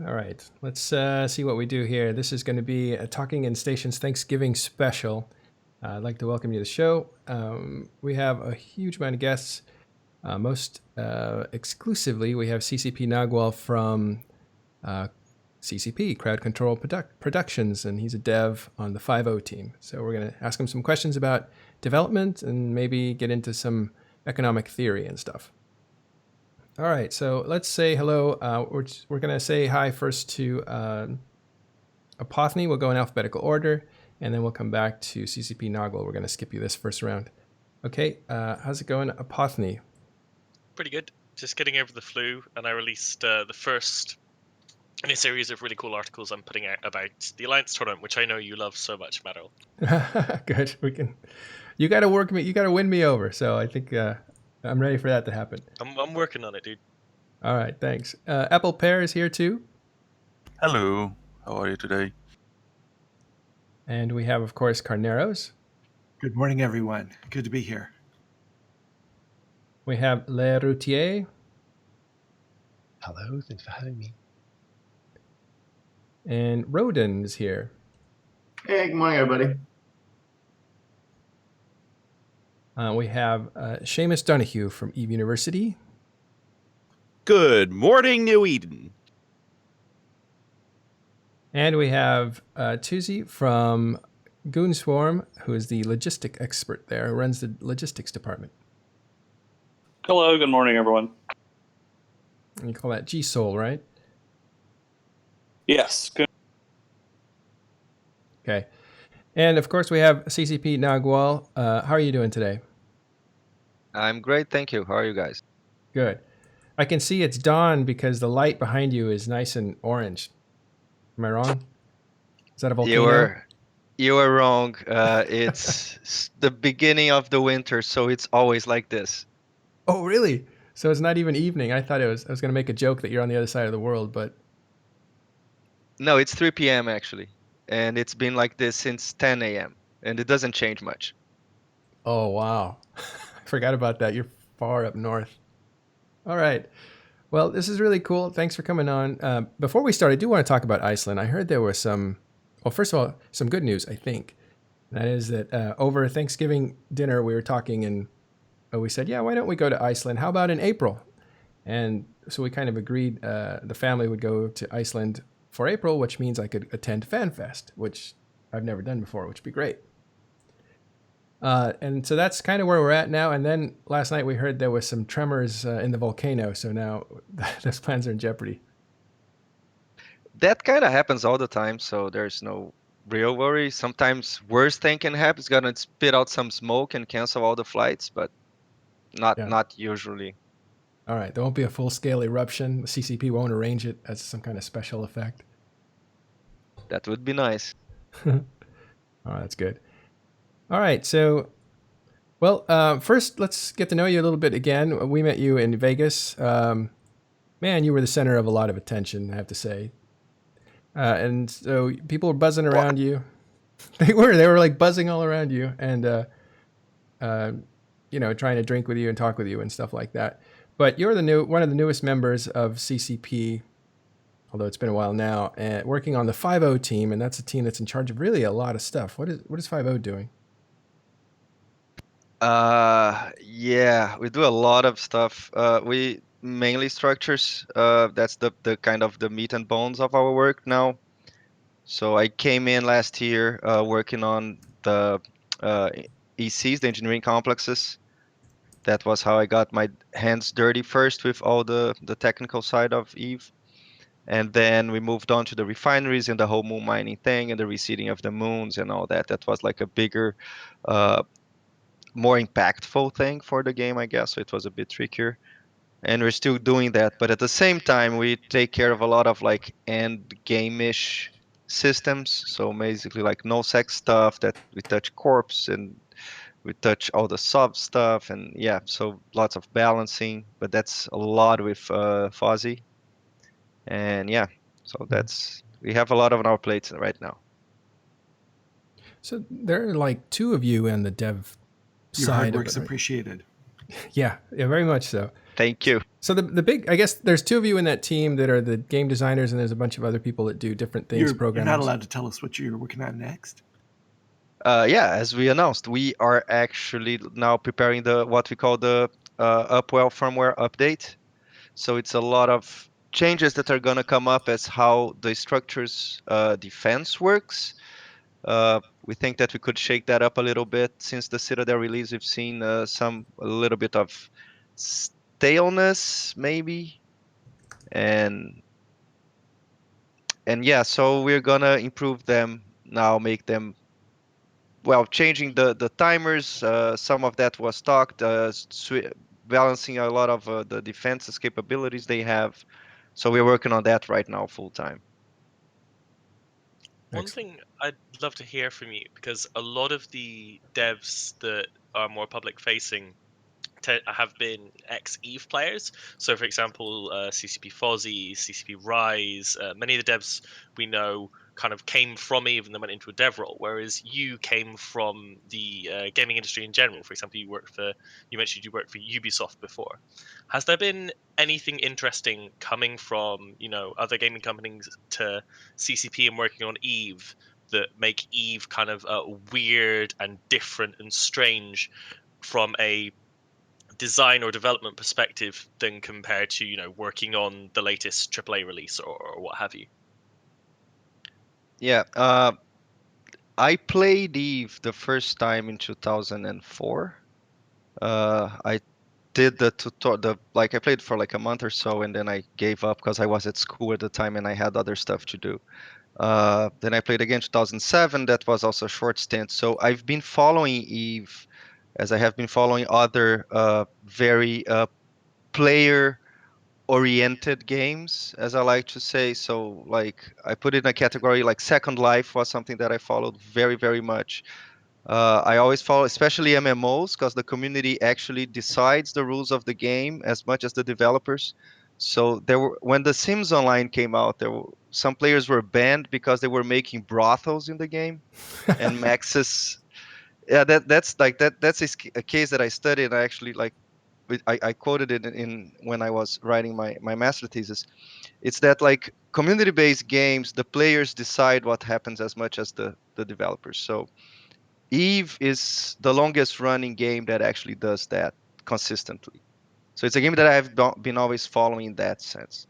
All right, let's see what we do here. This is going to be a Talking in Stations Thanksgiving special. I'd like to welcome you to the show. We have a huge amount of guests. Most exclusively, we have CCP Nagwal from CCP, Crowd Control Productions, and he's a dev on the 5.0 team. So we're going to ask him some questions about development and maybe get into some economic theory and stuff. All right, so let's say hello. We're going to say hi first to Apothny. We'll go in alphabetical order, and then we'll come back to CCP Nagwal. We're going to skip you this first round. Okay, how's it going, Apothny? Pretty good. Just getting over the flu, and I released the first in a series of really cool articles I'm putting out about the Alliance tournament, which I know you love so much, Metal. Good. We can. You got to work me. You got to win me over. So I think I'm ready for that to happen. I'm working on it, dude. All right. Thanks. Apple Pear is here too. Hello. How are you today? And we have, of course, Carneros. Good morning, everyone. Good to be here. We have Le Routier. Hello. Thanks for having me. And Roden is here. Hey, good morning, everybody. We have Seamus Donahue from Eve University. Good morning, New Eden. And we have Tuzi from Goonswarm, who is the logistic expert there, who runs the logistics department. Hello, good morning, everyone. And you call that G-Soul, right? Yes. Good. Okay. And of course, we have CCP Nagwal. How are you doing today? I'm great, thank you. How are you guys? Good. I can see it's dawn because the light behind you is nice and orange. Am I wrong? Is that a volcano? You were wrong. It's the beginning of the winter, so it's always like this. Oh, really? So it's not even evening. I thought I was going to make a joke that you're on the other side of the world, but No, it's 3 p.m. actually, and it's been like this since 10 a.m. and it doesn't change much. oh, wow. I forgot about that. You're far up north. All right. Well, this is really cool. Thanks for coming on. Before we start, I do want to talk about Iceland. I heard there was first of all, some good news, I think. That is that over Thanksgiving dinner, we were talking and we said, yeah, why don't we go to Iceland? How about in April? And so we kind of agreed the family would go to Iceland for April, which means I could attend FanFest, which I've never done before, which would be great. And so that's kind of where we're at now. And then last night we heard there was some tremors in the volcano. So now those plans are in jeopardy. That kind of happens all the time, so there's no real worry. Sometimes worst thing can happen. It's gonna spit out some smoke and cancel all the flights, but not usually. All right. There won't be a full-scale eruption. The CCP won't arrange it as some kind of special effect. That would be nice. Oh, that's good. All right. So, well, first, let's get to know you a little bit again. We met you in Vegas. Man, you were the center of a lot of attention, I have to say. And so people were buzzing around you. They were like buzzing all around you and, trying to drink with you and talk with you and stuff like that. But you're one of the newest members of CCP, although it's been a while now, and working on the 5.0 team, and that's a team that's in charge of really a lot of stuff. What is 5.0 doing? Yeah, we do a lot of stuff. We mainly structures. That's the kind of the meat and bones of our work now. So I came in last year working on the ECs, the engineering complexes. That was how I got my hands dirty first with all the technical side of Eve. And then we moved on to the refineries and the whole moon mining thing and the reseeding of the moons and all that. That was like a bigger, more impactful thing for the game, I guess. So it was a bit trickier. And we're still doing that. But at the same time, we take care of a lot of like end game-ish systems. So basically like no sex stuff that we touch corpse and we touch all the sub stuff. And yeah, so lots of balancing. But that's a lot with Fuzzy. And yeah, so we have a lot on our plates right now. So there are like two of you in the dev Your side. hard of work's it, right? appreciated. Yeah, very much so. Thank you. So the big, I guess there's two of you in that team that are the game designers, and there's a bunch of other people that do different things. You're Programmers. not allowed to tell us what you're working on next. Yeah, as we announced, we are actually now preparing what we call the Upwell firmware update. So it's a lot of changes that are going to come up as how the structure's defense works. We think that we could shake that up a little bit. Since the Citadel release, we've seen a little bit of staleness, maybe, and yeah. So we're gonna improve them now, make them changing the timers. Some of that was talked, balancing a lot of the defenses capabilities they have. So we're working on that right now full time. One thing I'd love to hear from you, because a lot of the devs that are more public facing have been ex-Eve players. So, for example, CCP Fozzy, CCP Rise, many of the devs we know kind of came from Eve and then went into a dev role, whereas you came from the gaming industry in general. For example, you mentioned you worked for Ubisoft before. Has there been anything interesting coming from, other gaming companies to CCP and working on Eve that make Eve kind of weird and different and strange from a design or development perspective than compared to working on the latest AAA release or what have you? Yeah, I played Eve the first time in 2004. I did the tutorial, I played for like a month or so, and then I gave up because I was at school at the time and I had other stuff to do. Then I played again 2007. That was also a short stint. So I've been following Eve as I have been following other very player-oriented games, as I like to say. So like I put it in a category like Second Life was something that I followed very, very much. I always follow, especially MMOs, because the community actually decides the rules of the game as much as the developers. So when The Sims Online came out, some players were banned because they were making brothels in the game, and Maxis. Yeah, that's a case that I studied. I actually I quoted it in when I was writing my master thesis. It's that like community-based games, the players decide what happens as much as the developers. So Eve is the longest running game that actually does that consistently. So it's a game that I've been always following in that sense.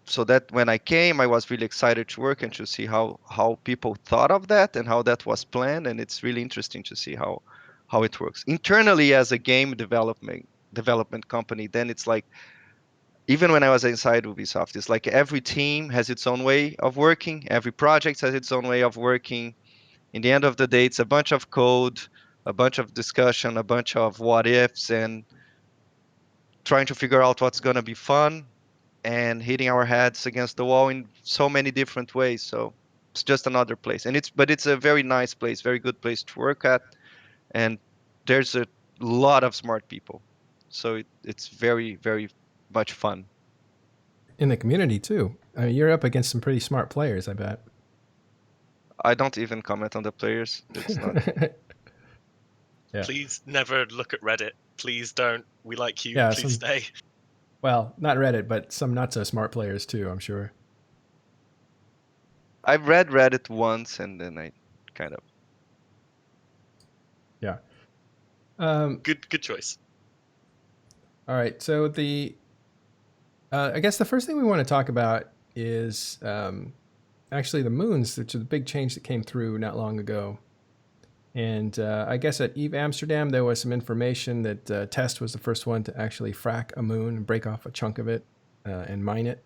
So that when I came, I was really excited to work and to see how people thought of that and how that was planned. And it's really interesting to see how it works internally as a game development company. Then it's like, even when I was inside Ubisoft, it's like every team has its own way of working. Every project has its own way of working. In the end of the day, it's a bunch of code, a bunch of discussion, a bunch of what ifs, and trying to figure out what's going to be fun and hitting our heads against the wall in so many different ways. So it's just another place. But it's a very nice place, very good place to work at. And there's a lot of smart people. So it's very, very much fun. In the community too. I mean, you're up against some pretty smart players, I bet. I don't even comment on the players. It's not. Yeah. Please never look at Reddit. Please don't. We like you. Yeah, Please stay. Well, not Reddit, but some not so smart players too, I'm sure. I've read Reddit once and then I kind of. Yeah. Good choice. All right. So I guess the first thing we want to talk about is actually the moons, which is the big change that came through not long ago. And I guess at EVE Amsterdam, there was some information that Test was the first one to actually frack a moon and break off a chunk of it and mine it.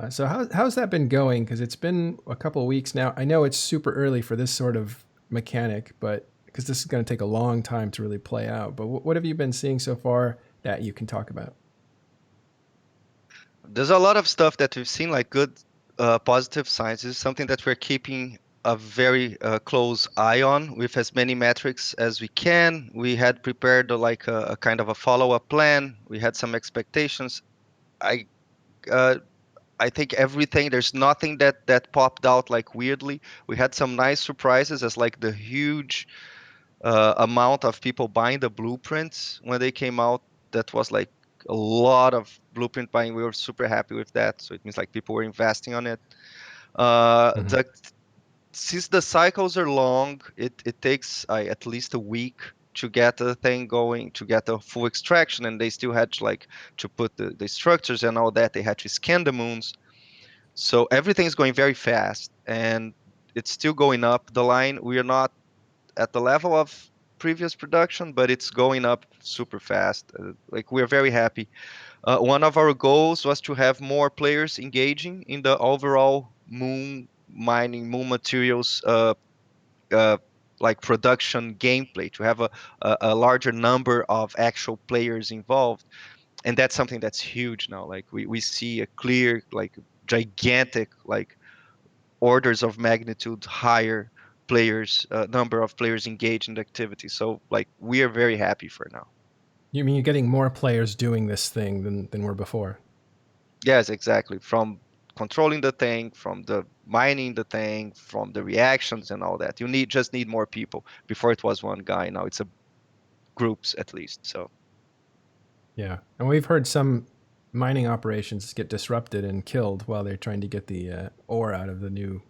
So how's that been going? Because it's been a couple of weeks now. I know it's super early for this sort of mechanic, but because this is going to take a long time to really play out. But what have you been seeing so far that you can talk about? There's a lot of stuff that we've seen, like good positive signs. This is something that we're keeping a very close eye on with as many metrics as we can. We had prepared a kind of a follow-up plan. We had some expectations. I think everything, there's nothing that popped out like weirdly. We had some nice surprises, as like the huge amount of people buying the blueprints when they came out that was like a lot of blueprint buying. We were super happy with that. So it means like people were investing on it. Mhm. Since the cycles are long, it takes at least a week to get the thing going, to get the full extraction, and they still had to to put the structures and all that. They had to scan the moons. So everything's going very fast, and it's still going up the line. We are not at the level of previous production, but it's going up super fast. Like we're very happy. One of our goals was to have more players engaging in the overall moon mining, moon materials, uh, like production gameplay, to have a larger number of actual players involved. And that's something that's huge now. Like we see a clear, like gigantic, like orders of magnitude higher players, number of players engaged in the activity. So like we are very happy for now. You mean you're getting more players doing this thing than were before? Yes, exactly. From controlling the thing, from the mining the thing, from the reactions and all that. You just need more people. Before it was one guy, now it's a groups at least. So Yeah, and we've heard some mining operations get disrupted and killed while they're trying to get the ore out of the new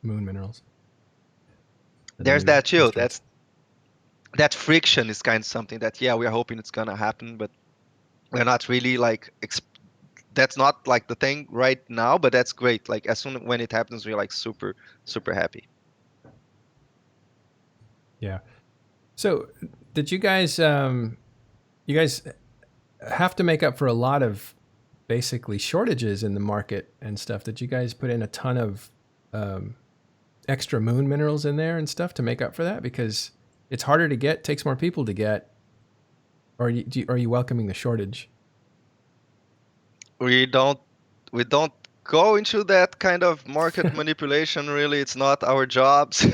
moon minerals. Or the there's new that too. asteroids. That friction is kind of something that we are hoping it's gonna happen, but we're not really like that's not like the thing right now, but that's great. Like as soon when it happens, we're like super happy. Yeah. So, did you guys have to make up for a lot of basically shortages in the market and stuff? Did you guys put in a ton of extra moon minerals in there and stuff to make up for that? Because it's harder to get, takes more people to get. Or are you welcoming the shortage? We don't go into that kind of market manipulation. Really, it's not our jobs.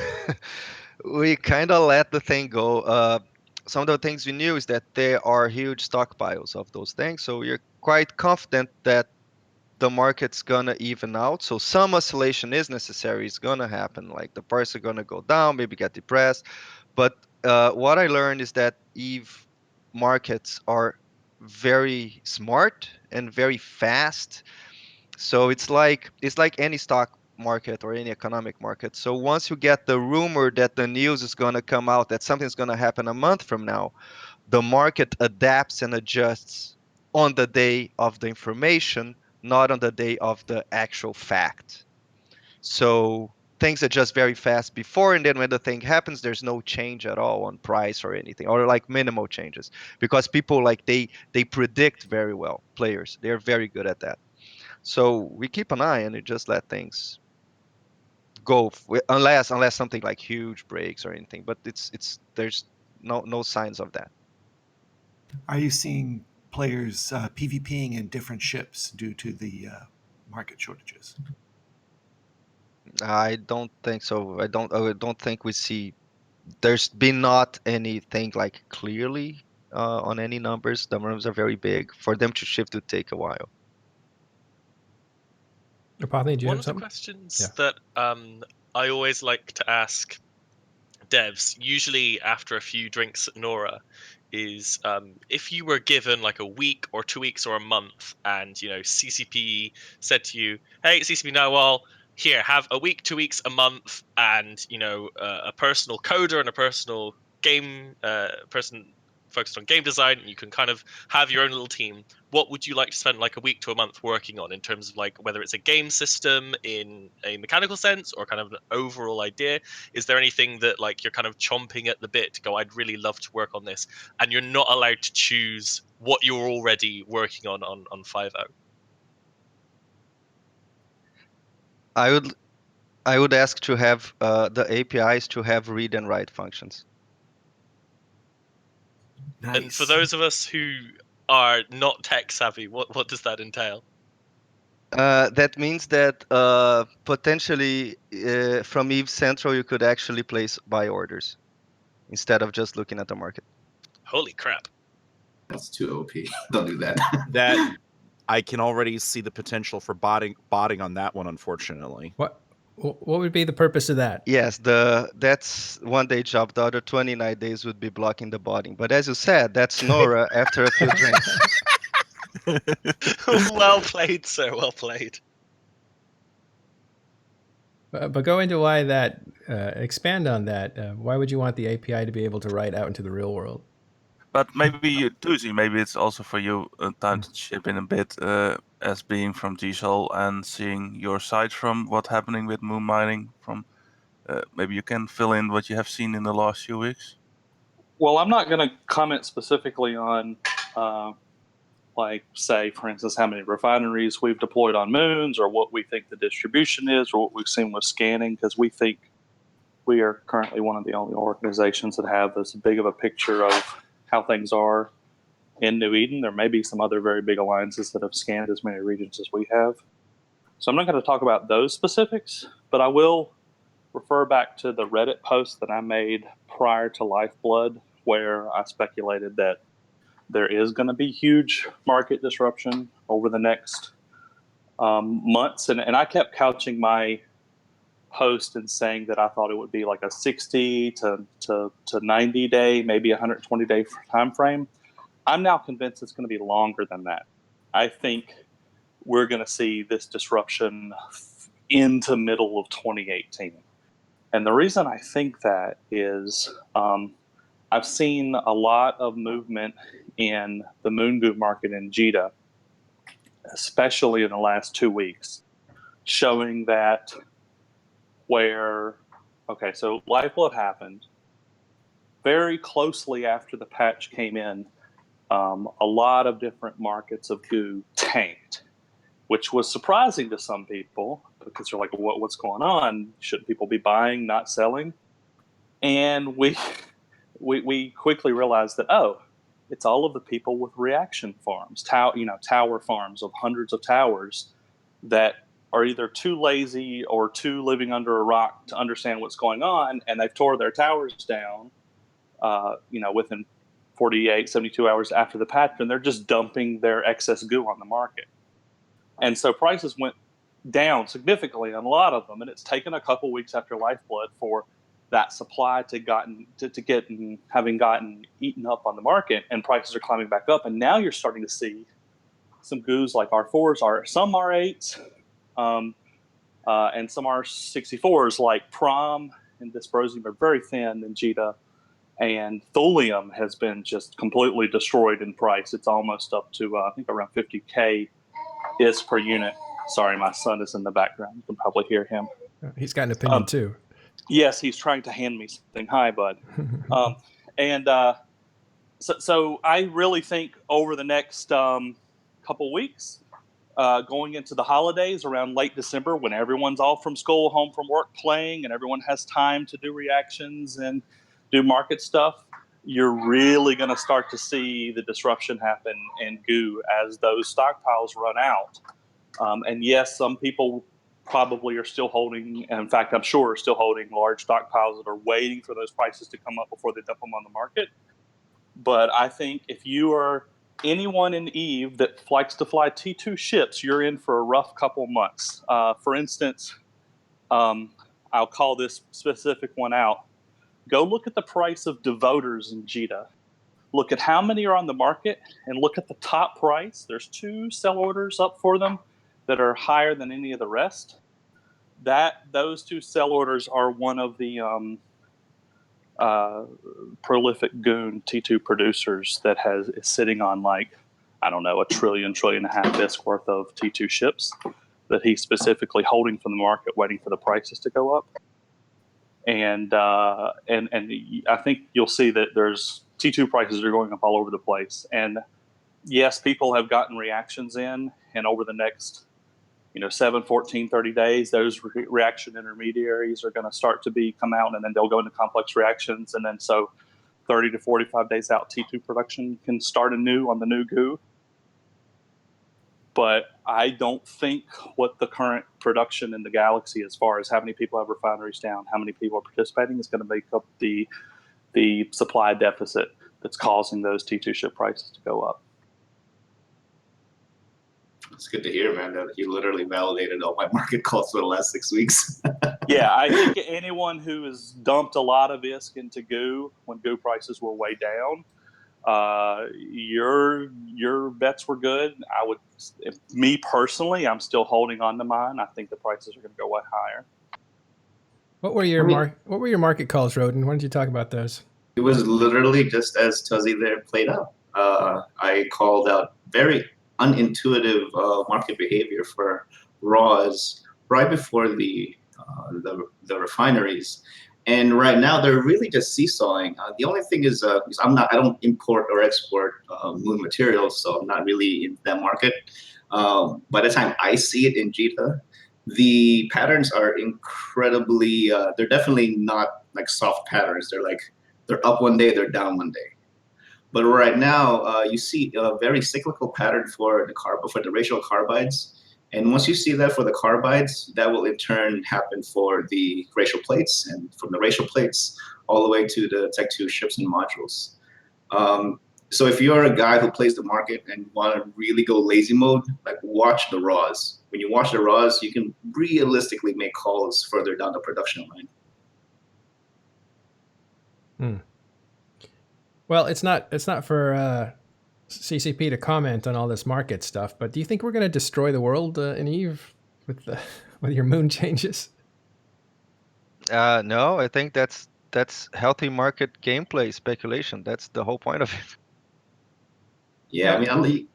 We kind of let the thing go. Some of the things we knew is that there are huge stockpiles of those things, so we're quite confident that the market's gonna even out. So some oscillation is necessary. It's gonna happen. Like the price are gonna go down, maybe get depressed. But what I learned is that EVE markets are very smart and very fast. So it's like any stock market or any economic market. So once you get the rumor that the news is gonna come out that something's gonna happen a month from now, the market adapts and adjusts on the day of the information, not on the day of the actual fact. So things adjust very fast before, and then when the thing happens, there's no change at all on price or anything, or like minimal changes, because people like they predict very well. Players, they're very good at that. So we keep an eye and we just let things go, unless something like huge breaks or anything. But it's there's no signs of that. Are you seeing players PvPing in different ships due to the market shortages? I don't think so. I don't think we see. There's been not anything like clearly on any numbers. The numbers are very big. For them to shift would take a while. Apothene, do you One have of the something? questions Yeah. that I always like to ask devs, usually after a few drinks at Nora, is if you were given like a week or 2 weeks or a month, and CCP said to you, "Hey, CCP Narwhal, here, have a week, 2 weeks, a month, and a personal coder and a personal game person focused on game design, and you can kind of have your own little team. What would you like to spend like a week to a month working on in terms of like whether it's a game system in a mechanical sense or kind of an overall idea? Is there anything that like you're kind of chomping at the bit to go, I'd really love to work on this, and you're not allowed to choose what you're already working on 5.0? I would I would ask to have the APIs to have read and write functions. Nice. And for those of us who are not tech savvy, what does that entail? That means that potentially from Eve Central you could actually place buy orders instead of just looking at the market. Holy crap. That's too OP. Don't do that. That I can already see the potential for botting on that one, unfortunately. What would be the purpose of that? Yes, that's 1 day job. The other 29 days would be blocking the botting. But as you said, that's Nora after a few drinks. Well played, sir. Well played. But go into why that. Expand on that. Why would you want the API to be able to write out into the real world? But maybe you, Tuzi, maybe it's also for you time to chip in a bit as being from GSOL and seeing your side from what's happening with moon mining. From maybe you can fill in what you have seen in the last few weeks. Well, I'm not going to comment specifically on, like, say, for instance, how many refineries we've deployed on moons or what we think the distribution is or what we've seen with scanning, because we think we are currently one of the only organizations that have as big of a picture of how things are in New Eden. There may be some other very big alliances that have scanned as many regions as we have. So I'm not going to talk about those specifics, but I will refer back to the Reddit post that I made prior to Lifeblood, where I speculated that there is going to be huge market disruption over the next months. And I kept couching my post and saying that I thought it would be like a 60 to 90 day, maybe 120 day time frame. I'm now convinced it's going to be longer than that. I think we're going to see this disruption into middle of 2018. And the reason I think that is I've seen a lot of movement in the Moongoo market in JITA, especially in the last 2 weeks, showing that so Lifeblood happened very closely after the patch came in. A lot of different markets of goo tanked, which was surprising to some people because they're like, what's going on? Shouldn't people be buying, not selling? And we quickly realized that, it's all of the people with reaction farms, tower farms of hundreds of towers that are either too lazy or too living under a rock to understand what's going on, and they've tore their towers down, within 48, 72 hours after the patch, and they're just dumping their excess goo on the market. And so prices went down significantly on a lot of them, and it's taken a couple weeks after Lifeblood for that supply having gotten eaten up on the market, and prices are climbing back up. And now you're starting to see some goos like R4s, some R8s, and some R64s like Prom and Dysprosium are very thin in JITA, and Thulium has been just completely destroyed in price. It's almost up to, I think, around 50K is per unit. Sorry, my son is in the background. You can probably hear him. He's got an opinion too. Yes, he's trying to hand me something. Hi, bud. So I really think over the next couple weeks, going into the holidays around late December, when everyone's off from school, home from work, playing, and everyone has time to do reactions and do market stuff, you're really going to start to see the disruption happen in goo as those stockpiles run out. And yes, some people probably are still holding, and in fact, I'm sure are still holding large stockpiles that are waiting for those prices to come up before they dump them on the market. But I think if you are anyone in EVE that likes to fly T2 ships, you're in for a rough couple months. For instance, I'll call this specific one out. Go look at the price of devoters in JITA. Look at how many are on the market and look at the top price. There's 2 sell orders up for them that are higher than any of the rest. Those 2 sell orders are one of the prolific goon T2 producers that is sitting on like, I don't know, $1 trillion and a half BISC worth of T2 ships that he's specifically holding from the market, waiting for the prices to go up. And I think you'll see that there's T2 prices are going up all over the place. And yes, people have gotten reactions in, and over the next 7, 14, 30 days, those reaction intermediaries are going to start to come out, and then they'll go into complex reactions. And then so 30 to 45 days out, T2 production can start anew on the new goo. But I don't think what the current production in the galaxy, as far as how many people have refineries down, how many people are participating, is going to make up the supply deficit that's causing those T2 ship prices to go up. It's good to hear, man, that you literally validated all my market calls for the last 6 weeks. Yeah, I think anyone who has dumped a lot of ISK into Goo when Goo prices were way down, your bets were good. Me personally, I'm still holding on to mine. I think the prices are going to go way higher. What were your market calls, Roden? Why don't you talk about those? It was literally just as Tuzzy there played out. I called out very unintuitive market behavior for raws right before the refineries, and right now they're really just seesawing. The only thing is I don't import or export moon materials, so I'm not really in that market. By the time I see it in JITA, the patterns are incredibly. They're definitely not like soft patterns. They're up one day, they're down one day. But right now, you see a very cyclical pattern for the racial carbides. And once you see that for the carbides, that will in turn happen for the racial plates, and from the racial plates all the way to the Tech 2 ships and modules. So if you're a guy who plays the market and want to really go lazy mode, like watch the raws. When you watch the raws, you can realistically make calls further down the production line. Well, it's not for CCP to comment on all this market stuff, but do you think we're going to destroy the world in EVE with your moon changes? No, I think that's healthy market gameplay speculation. That's the whole point of it. Yeah, I mean,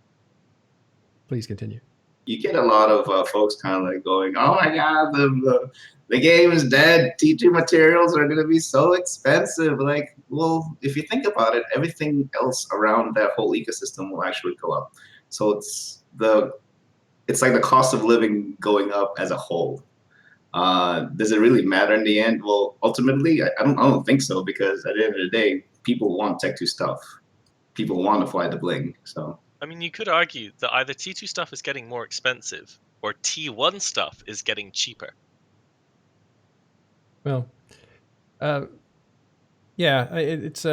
Please continue. you get a lot of folks kind of like going, "Oh my God, the game is dead. T2 materials are going to be so expensive." Like, well, if you think about it, everything else around that whole ecosystem will actually go up. So it's like the cost of living going up as a whole. Does it really matter in the end? Well, ultimately, I don't think so, because at the end of the day, people want Tech 2 stuff. People want to fly the bling. So. I mean, you could argue that either T2 stuff is getting more expensive or T1 stuff is getting cheaper. Well, yeah, it's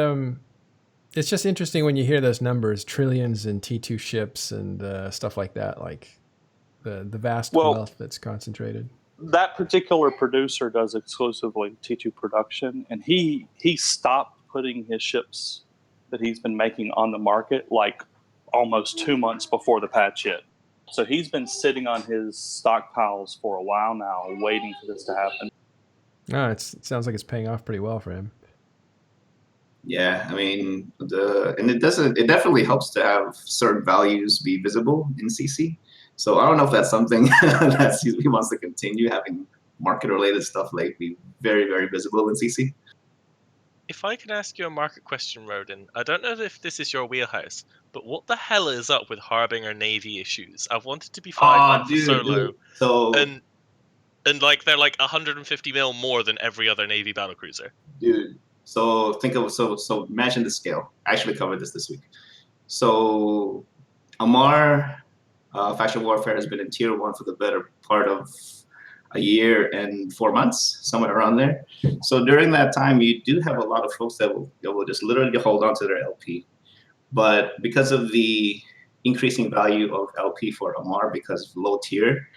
just interesting when you hear those numbers, trillions in T2 ships and stuff like that, like the vast wealth that's concentrated. That particular producer does exclusively T2 production, and he stopped putting his ships that he's been making on the market like almost 2 months before the patch hit. So he's been sitting on his stockpiles for a while now, waiting for this to happen. It sounds like it's paying off pretty well for him. Yeah, I mean, it definitely helps to have certain values be visible in CC. So I don't know if that's something that CC wants to continue, having market-related stuff like be very, very visible in CC. If I can ask you a market question, Roden, I don't know if this is your wheelhouse, but what the hell is up with Harbinger Navy issues? I've wanted to be 5-man for solo, dude. So, and like they're like 150 mil more than every other Navy battlecruiser. Dude, so imagine the scale. I actually covered this week. So Amarr Faction Warfare has been in tier 1 for the better part of a year and 4 months, somewhere around there. So during that time, you do have a lot of folks that will just literally hold on to their LP. But because of the increasing value of LP for Amarr because of low tier,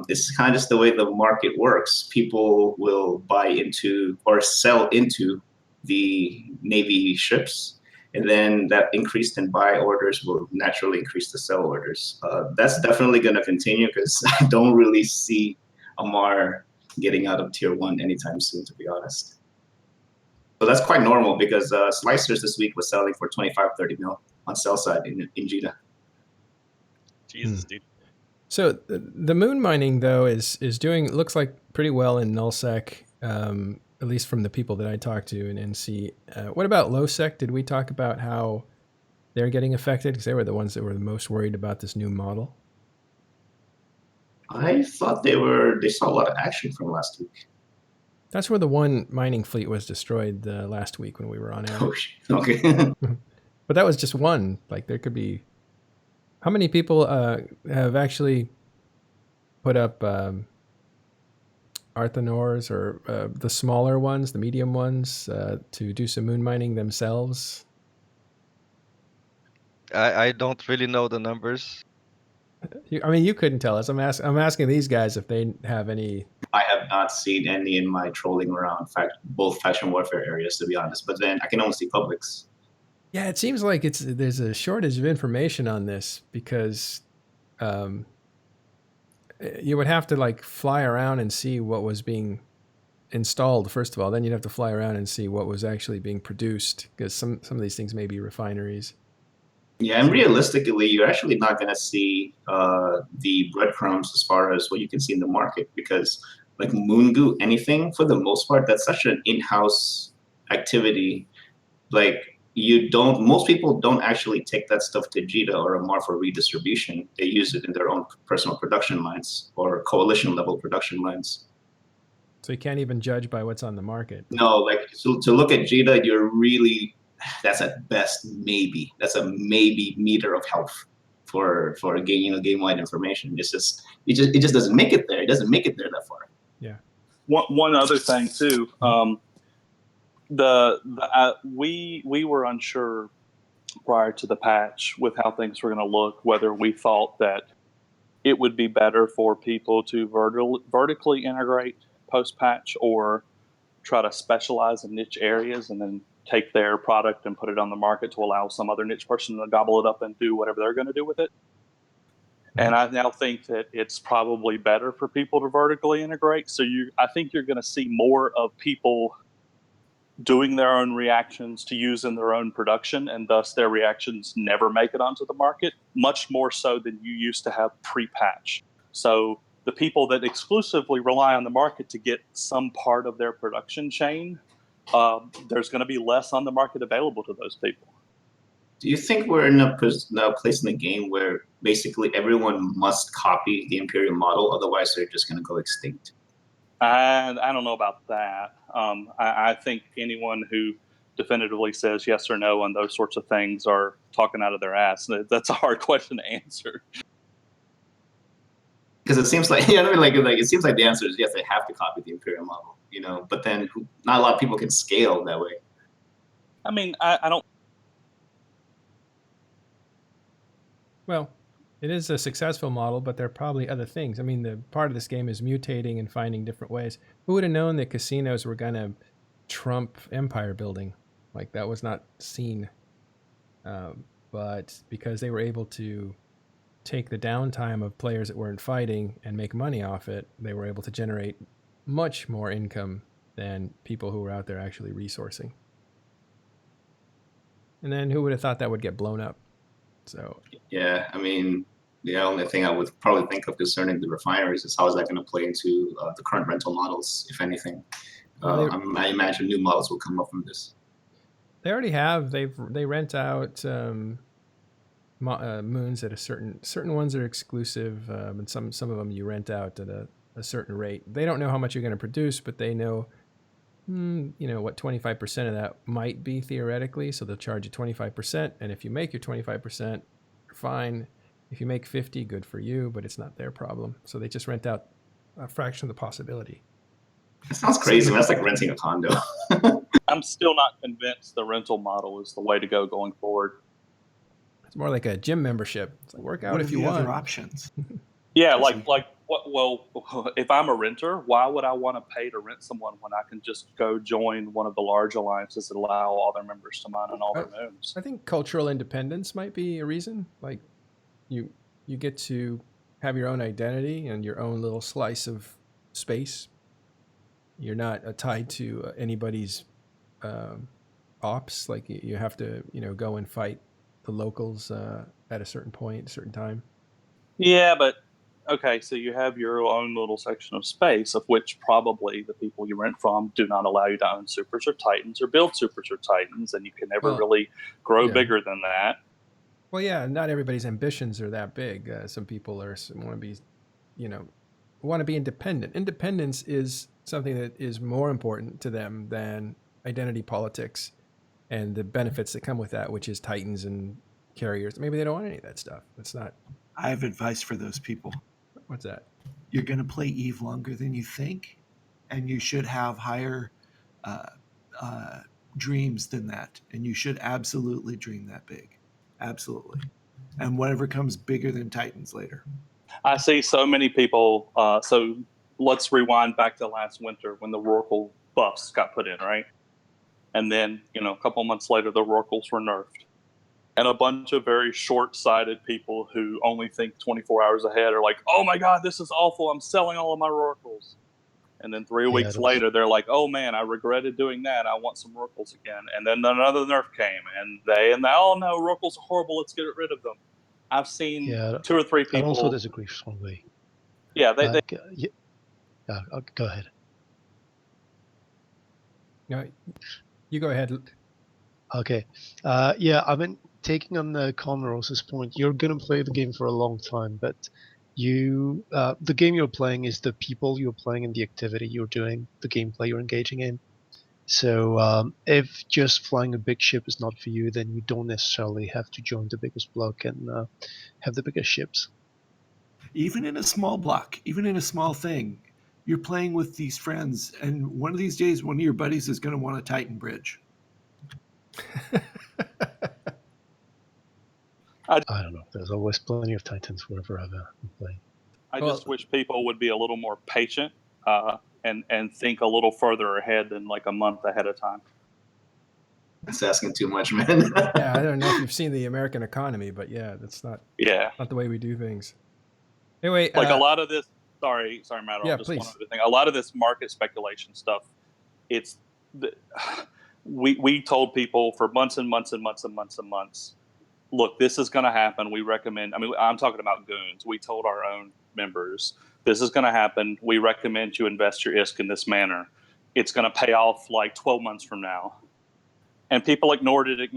it's kind of just the way the market works. People will buy into or sell into the Navy ships, and then that increased in buy orders will naturally increase the sell orders. That's definitely going to continue, because I don't really see Amarr getting out of tier 1 anytime soon, to be honest. So that's quite normal, because Slicers this week was selling for 25-30 mil on sell side in JITA. Jesus, dude. So the moon mining, though, is doing, looks like pretty well in nullsec, at least from the people that I talked to in NC. What about lowsec? Did we talk about how they're getting affected? Because they were the ones that were the most worried about this new model. I thought they saw a lot of action from last week. That's where the one mining fleet was destroyed last week when we were on air. Oh, okay. But that was just one. Like, there could be... How many people have actually put up Arthanors or the smaller ones, the medium ones, to do some moon mining themselves? I don't really know the numbers. I mean, you couldn't tell us. I'm asking these guys if they have any. I have not seen any in my trolling around both faction warfare areas, to be honest. But then I can only see publics. Yeah, it seems like there's a shortage of information on this because you would have to like fly around and see what was being installed first of all. Then you'd have to fly around and see what was actually being produced because some of these things may be refineries. Yeah, and realistically, you're actually not going to see the breadcrumbs as far as what you can see in the market because, like Moon Goo, anything for the most part, that's such an in-house activity. Like most people don't actually take that stuff to JITA or Amar for redistribution. They use it in their own personal production lines or coalition level production lines. So you can't even judge by what's on the market. No, like to look at JITA, that's at best maybe. That's a maybe meter of health for game-wide information. It just doesn't make it there. It doesn't make it there that far. Yeah. One other thing too. We were unsure prior to the patch with how things were going to look, whether we thought that it would be better for people to vertically integrate post-patch or try to specialize in niche areas and then take their product and put it on the market to allow some other niche person to gobble it up and do whatever they're going to do with it. And I now think that it's probably better for people to vertically integrate. So I think you're going to see more of people doing their own reactions to use in their own production, and thus their reactions never make it onto the market, much more so than you used to have pre-patch. So the people that exclusively rely on the market to get some part of their production chain, there's going to be less on the market available to those people. Do you think we're in a place in the game where basically everyone must copy the Imperial model, otherwise they're just going to go extinct? I don't know about that. I think anyone who definitively says yes or no on those sorts of things are talking out of their ass. That's a hard question to answer. Because it seems like it seems like the answer is yes, they have to copy the Imperial model, But then not a lot of people can scale that way. I mean, I don't. Well, it is a successful model, but there are probably other things. I mean, the part of this game is mutating and finding different ways. Who would have known that casinos were going to trump empire building? Like, that was not seen. But because they were able to take the downtime of players that weren't fighting and make money off it, they were able to generate much more income than people who were out there actually resourcing. And then who would have thought that would get blown up? So yeah, I mean, the only thing I would probably think of concerning the refineries is how is that going to play into the current rental models, if anything. I imagine new models will come up from this. They already have. They rent out moons at a certain ones are exclusive, and some of them you rent out at a certain rate. They don't know how much you're going to produce, but they know, what 25% of that might be theoretically. So they'll charge you 25%, and if you make your 25%, you're fine. If you make 50, good for you, but it's not their problem. So they just rent out a fraction of the possibility. It sounds crazy. That's like renting a condo. I'm still not convinced the rental model is the way to go going forward. It's more like a gym membership. It's like work out What if are you the want. other options? Yeah, like what? Well, if I'm a renter, why would I want to pay to rent someone when I can just go join one of the large alliances that allow all their members to mine on all their moons? I think cultural independence might be a reason. Like you get to have your own identity and your own little slice of space. You're not tied to anybody's ops. Like you have to, go and fight the locals at a certain point, a certain time. Yeah, but okay, so you have your own little section of space, of which probably the people you rent from do not allow you to own supers or titans or build supers or titans, and you can never really grow bigger than that. Well, yeah, not everybody's ambitions are that big. Some people want to be, want to be independent. Independence is something that is more important to them than identity politics and the benefits that come with that, which is titans and carriers. Maybe they don't want any of that stuff. It's not. I have advice for those people. What's that? You're going to play EVE longer than you think, and you should have higher dreams than that. And you should absolutely dream that big. Absolutely. and whatever comes bigger than Titans later. I see so many people. So let's rewind back to last winter when the Rorqual buffs got put in, right? And then, a couple months later, the Rorquals were nerfed. And a bunch of very short-sighted people who only think 24 hours ahead are like, oh my God, this is awful. I'm selling all of my Rorquals. And then 3 weeks later, they're like, oh man, I regretted doing that. I want some Rorquals again. And then another nerf came, and oh no, Rorquals are horrible. Let's get rid of them. I've seen 2 or 3 people. I also disagree strongly. Yeah, go ahead. No, you go ahead. Okay. Yeah, I mean, taking on Conrose's point, you're gonna play the game for a long time, but the game you're playing is the people you're playing and the activity you're doing, the gameplay you're engaging in. So if just flying a big ship is not for you, then you don't necessarily have to join the biggest block and have the biggest ships. Even in a small block, even in a small thing, you're playing with these friends, and one of these days, one of your buddies is going to want a Titan bridge. I don't know. There's always plenty of Titans wherever I've been playing. I just wish people would be a little more patient and think a little further ahead than like a month ahead of time. That's asking too much, man. Yeah, I don't know if you've seen the American economy, but yeah, that's not the way we do things. Anyway, like a lot of this. Sorry, Matt. Yeah, just please. one other thing. A lot of this market speculation stuff. We told people for months and months and months and months and months. Look, this is going to happen. We recommend. I mean, I'm talking about goons. We told our own members this is going to happen. We recommend you invest your ISK in this manner. It's going to pay off like 12 months from now. And people ignored it.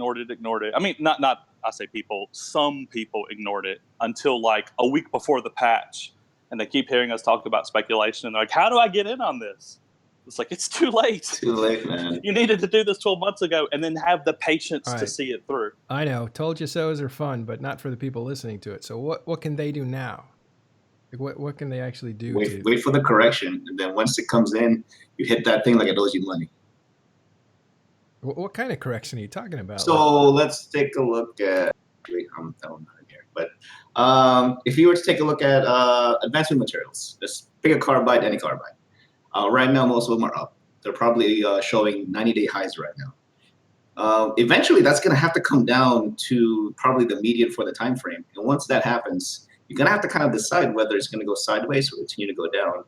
I mean, not. I say people. Some people ignored it until like a week before the patch. And they keep hearing us talk about speculation, and they're like, how do I get in on this? It's like, it's too late. Too late, man. You needed to do this 12 months ago and then have the patience to see it through. I know. Told you so's are fun, but not for the people listening to it. So what can they do now? Like what can they actually do? Wait for the correction. And then once it comes in, you hit that thing like it owes you money. What kind of correction are you talking about? So let's take a look at... I'm not in here. But if you were to take a look at advancement materials, just pick a carbide, any carbide. Right now, most of them are up. They're probably showing 90-day highs right now. Eventually, that's going to have to come down to probably the median for the time frame. And once that happens, you're going to have to kind of decide whether it's going to go sideways or continue to go down.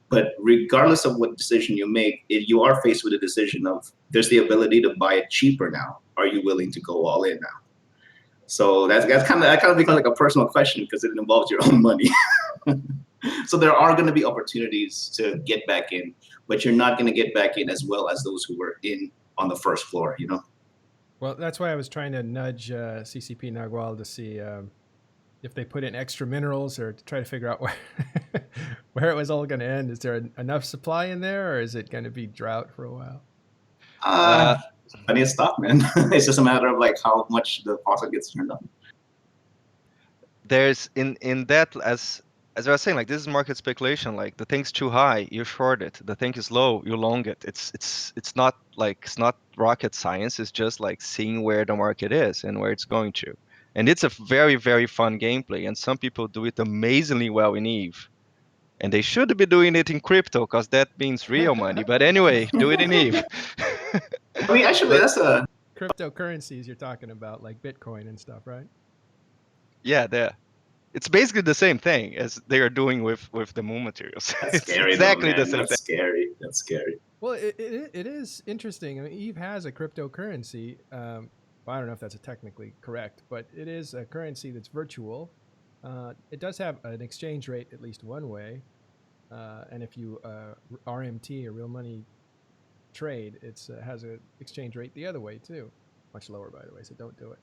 But regardless of what decision you make, if you are faced with a decision of there's the ability to buy it cheaper now, are you willing to go all in now? So that kind of becomes like a personal question because it involves your own money. So there are going to be opportunities to get back in, but you're not going to get back in as well as those who were in on the first floor, you know? Well, that's why I was trying to nudge CCP Nagual to see if they put in extra minerals or to try to figure out where it was all going to end. Is there enough supply in there, or is it going to be drought for a while? Plenty of stock, man. It's just a matter of like how much the faucet gets turned on. There's in that, as I was saying, like, this is market speculation. Like, the thing's too high, you short it. The thing is low, you long it. It's not rocket science. It's just like seeing where the market is and where it's going to. And it's a very, very fun gameplay. And some people do it amazingly well in EVE. And they should be doing it in crypto because that means real money. But anyway, do it in EVE. I mean, actually, that's a... Cryptocurrencies you're talking about, like Bitcoin and stuff, right? Yeah, it's basically the same thing as they are doing with the moon materials. That's scary, exactly though, man. the same thing. That's scary. Well, it is interesting. I mean, EVE has a cryptocurrency. Well, I don't know if that's technically correct, but it is a currency that's virtual. It does have an exchange rate at least one way, and if you RMT or real money trade, it has an exchange rate the other way too, much lower by the way. So don't do it.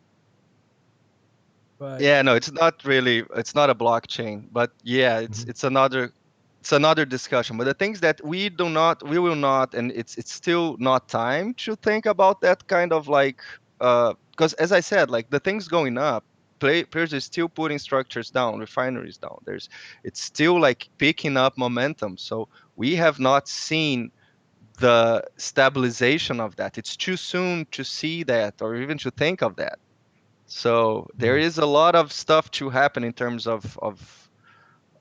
But yeah, no, it's not a blockchain, but yeah, it's another discussion. But the things that we will not, and it's still not time to think about that kind of like, because as I said, like the things going up, players are still putting structures down, refineries down. It's still like picking up momentum. So we have not seen the stabilization of that. It's too soon to see that or even to think of that. So there is a lot of stuff to happen in terms of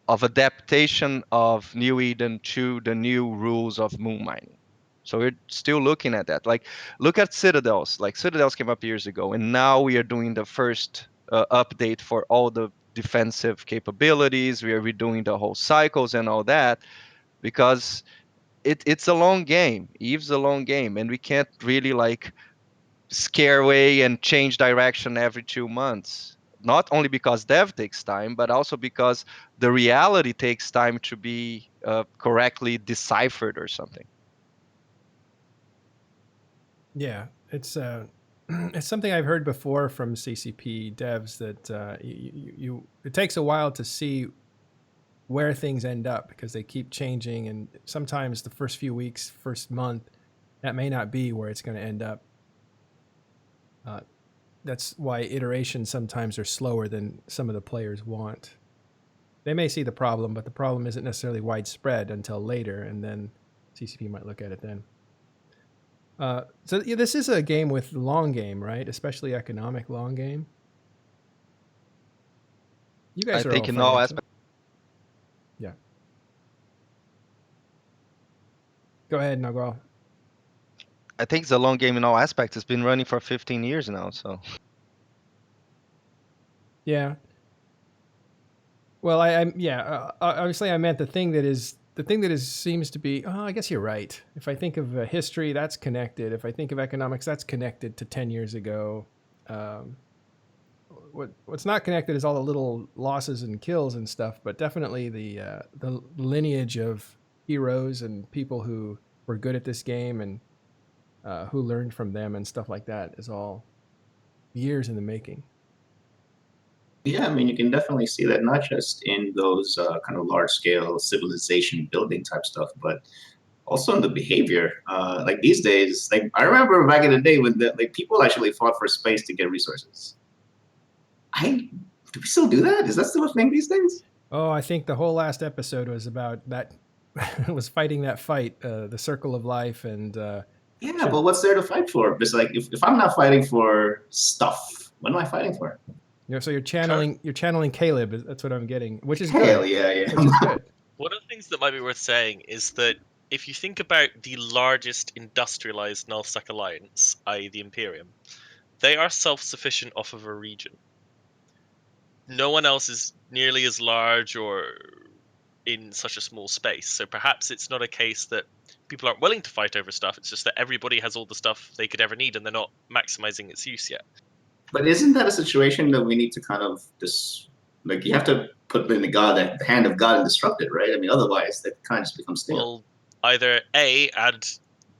adaptation of New Eden to the new rules of moon mining. So we're still looking at that. Like, look at Citadels. Like, Citadels came up years ago, and now we are doing the first update for all the defensive capabilities. We are redoing the whole cycles and all that, because it's a long game. EVE's a long game, and we can't really like scare away and change direction every 2 months. Not only because dev takes time, but also because the reality takes time to be correctly deciphered or something. Yeah, it's it's something I've heard before from CCP devs that it takes a while to see where things end up because they keep changing, and sometimes the first few weeks, first month, that may not be where it's going to end up. That's why iterations sometimes are slower than some of the players want. They may see the problem, but the problem isn't necessarily widespread until later, and then CCP might look at it then. So yeah, this is a game with long game, right? Especially economic long game. You guys I are think all in all financial. aspects. Yeah. Go ahead, Nagual. I think it's a long game in all aspects. It's been running for 15 years now, so. Yeah. Well, obviously I meant the thing that seems to be. Oh, I guess you're right. If I think of history, that's connected. If I think of economics, that's connected to 10 years ago. What's not connected is all the little losses and kills and stuff, but definitely the lineage of heroes and people who were good at this game and who learned from them and stuff like that is all years in the making. Yeah, I mean, you can definitely see that not just in those kind of large-scale civilization building type stuff, but also in the behavior. Like these days, like I remember back in the day when people actually fought for space to get resources. Do we still do that? Is that still a thing these days? Oh, I think the whole last episode was about that. Was fighting that fight, the circle of life, and yeah. But what's there to fight for? Because like, if I'm not fighting for stuff, what am I fighting for? So you're channeling Caleb. That's what I'm getting, which is Hell good. yeah. Which is good. One of the things that might be worth saying is that if you think about the largest industrialized Nullsec alliance, i.e. the Imperium, they are self-sufficient off of a region. No one else is nearly as large or in such a small space. So perhaps it's not a case that people aren't willing to fight over stuff. It's just that everybody has all the stuff they could ever need and they're not maximizing its use yet. But isn't that a situation that we need to kind of just, like, you have to put in the hand of God and disrupt it, right? I mean, otherwise that kind of just becomes stale. Well, either A, add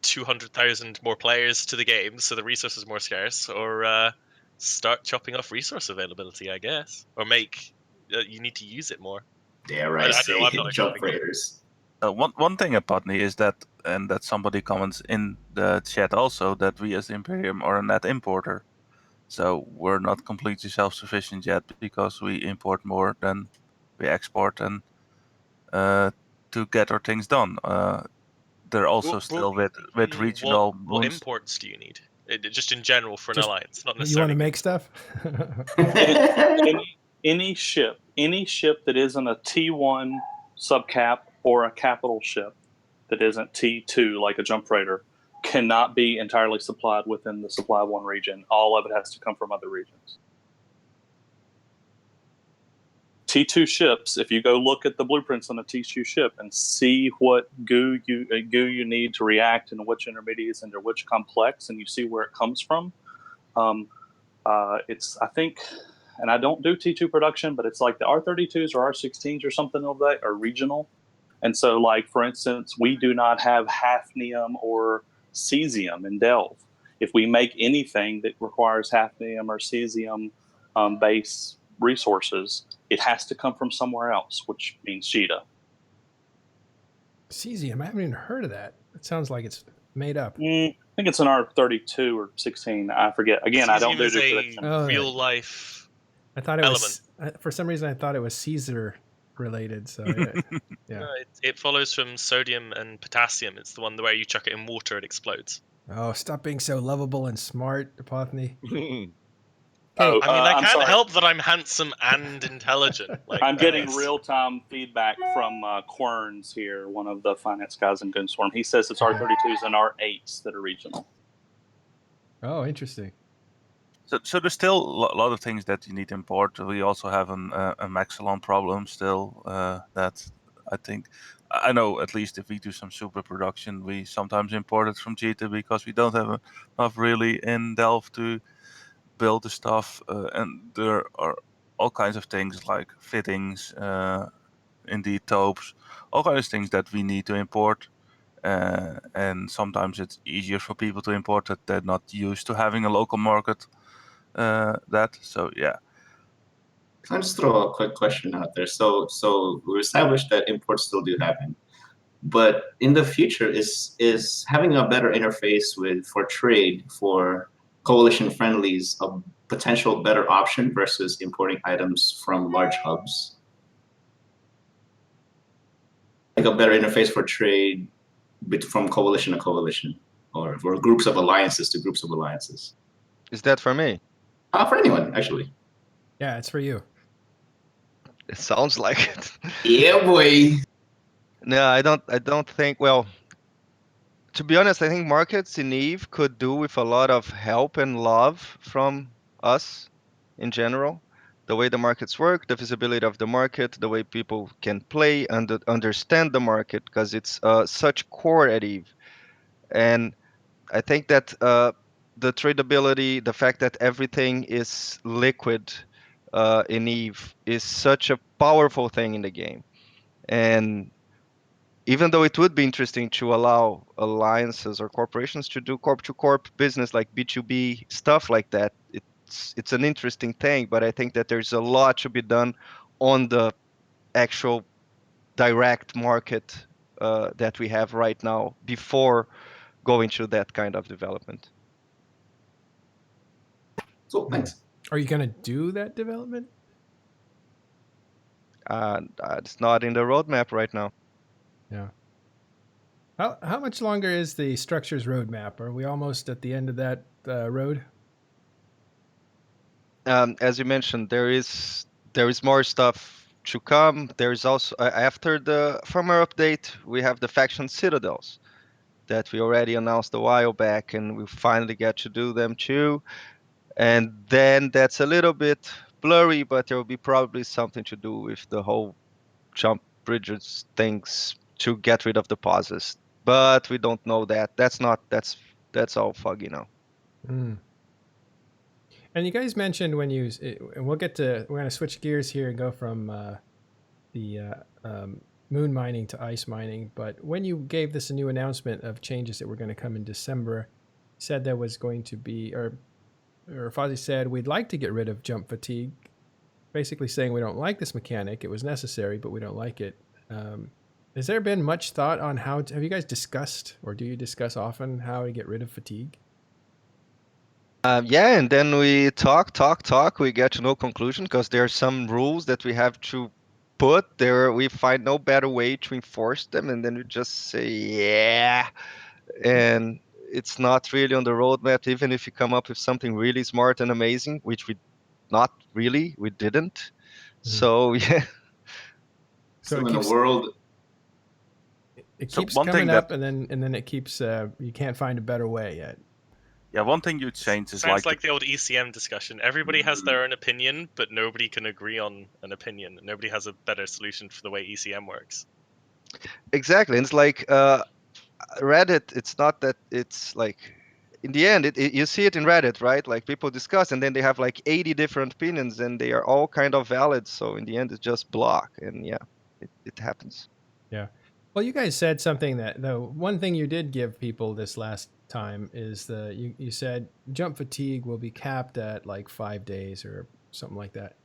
200,000 more players to the game so the resource is more scarce, or start chopping off resource availability, I guess. Or make, you need to use it more. Dare I say, jump raiders. One thing at Putney is that, and that somebody comments in the chat also, that we as the Imperium are a net importer. So we're not completely self-sufficient yet because we import more than we export, and to get our things done. They're also still with regional. What imports do you need? Just in general for an alliance, not necessarily. You want to make stuff? any ship that isn't a T1 subcap or a capital ship that isn't T2, like a jump freighter, cannot be entirely supplied within the supply one region. All of it has to come from other regions. T2 ships, if you go look at the blueprints on a T2 ship and see what goo you need to react and which intermediates into which complex, and you see where it comes from, it's, I think, and I don't do T2 production, but it's like the R32s or R16s or something of that are regional. And so, like, for instance, we do not have hafnium or cesium in Delve. If we make anything that requires hafnium or cesium base resources, it has to come from somewhere else, which means Cheetah. Cesium, I haven't even heard of that. It sounds like it's made up. I think it's an R32 or 16. I forget. Again, Cesium I don't do is a prediction. real life. I thought it element. was. For some reason, I thought it was Caesar related. So yeah. No, it follows from sodium and potassium. It's the one where you chuck it in water, it explodes. Oh, stop being so lovable and smart, Epothny. Oh, I mean, I I'm can't sorry. help that I'm handsome and intelligent. Like, I'm getting guys. real-time feedback from Querns here, one of the finance guys in Goonswarm. He says it's R32s and R8s that are regional. Oh, interesting. So there's still a lot of things that you need to import. We also have a Maxilon problem still. That I think I know at least if we do some super production, we sometimes import it from Jita because we don't have enough really in Delft to build the stuff. And there are all kinds of things like fittings, indeed taupes, all kinds of things that we need to import. And sometimes it's easier for people to import that they're not used to having a local market. So yeah. Can I just throw a quick question out there? So we established that imports still do happen, but in the future, is having a better interface for trade for coalition friendlies a potential better option versus importing items from large hubs? Like a better interface for trade from coalition to coalition, or for groups of alliances to groups of alliances. Is that for me? For anyone, actually. Yeah, it's for you. It sounds like it. Yeah, boy. No, I don't think. Well, to be honest, I think markets in Eve could do with a lot of help and love from us in general. The way the markets work, the visibility of the market, the way people can play and understand the market, because it's such core at Eve. And I think that the tradability, the fact that everything is liquid in Eve is such a powerful thing in the game. And even though it would be interesting to allow alliances or corporations to do corp to corp business like B2B stuff like that, it's an interesting thing, but I think that there's a lot to be done on the actual direct market that we have right now before going through that kind of development. So thanks. Are you gonna do that development? It's not in the roadmap right now. Yeah. How much longer is the structures roadmap? Are we almost at the end of that road? As you mentioned, there is more stuff to come. There is also after the firmware update, we have the faction citadels that we already announced a while back, and we finally get to do them too. And then that's a little bit blurry, but there will be probably something to do with the whole jump bridges things to get rid of the pauses. But we don't know that. That's all foggy now. Mm. And you guys mentioned when you, and we're going to switch gears here and go from the moon mining to ice mining. But when you gave this a new announcement of changes that were going to come in December, said there was going to be, or Fozzie said, we'd like to get rid of jump fatigue, basically saying we don't like this mechanic. It was necessary, but we don't like it. Has there been much thought on how have you guys discussed, or do you discuss often how to get rid of fatigue? Yeah, and then we talk. We get to no conclusion because there are some rules that we have to put there. We find no better way to enforce them, and then we just say, yeah. And it's not really on the roadmap, even if you come up with something really smart and amazing, which we didn't. So yeah. So in it keeps a world. It So keeps one coming thing up, and then it keeps. You can't find a better way yet. Yeah, one thing you change is Sounds like the old ECM discussion. Everybody has their own opinion, but nobody can agree on an opinion. Nobody has a better solution for the way ECM works. Exactly. And it's like Reddit, it's not that it's like, in the end, you see it in Reddit, right? Like people discuss and then they have like 80 different opinions and they are all kind of valid. So in the end, it's just block. And yeah, it happens. Yeah. Well, you guys said something that, though, one thing you did give people this last time is you said jump fatigue will be capped at like 5 days or something like that.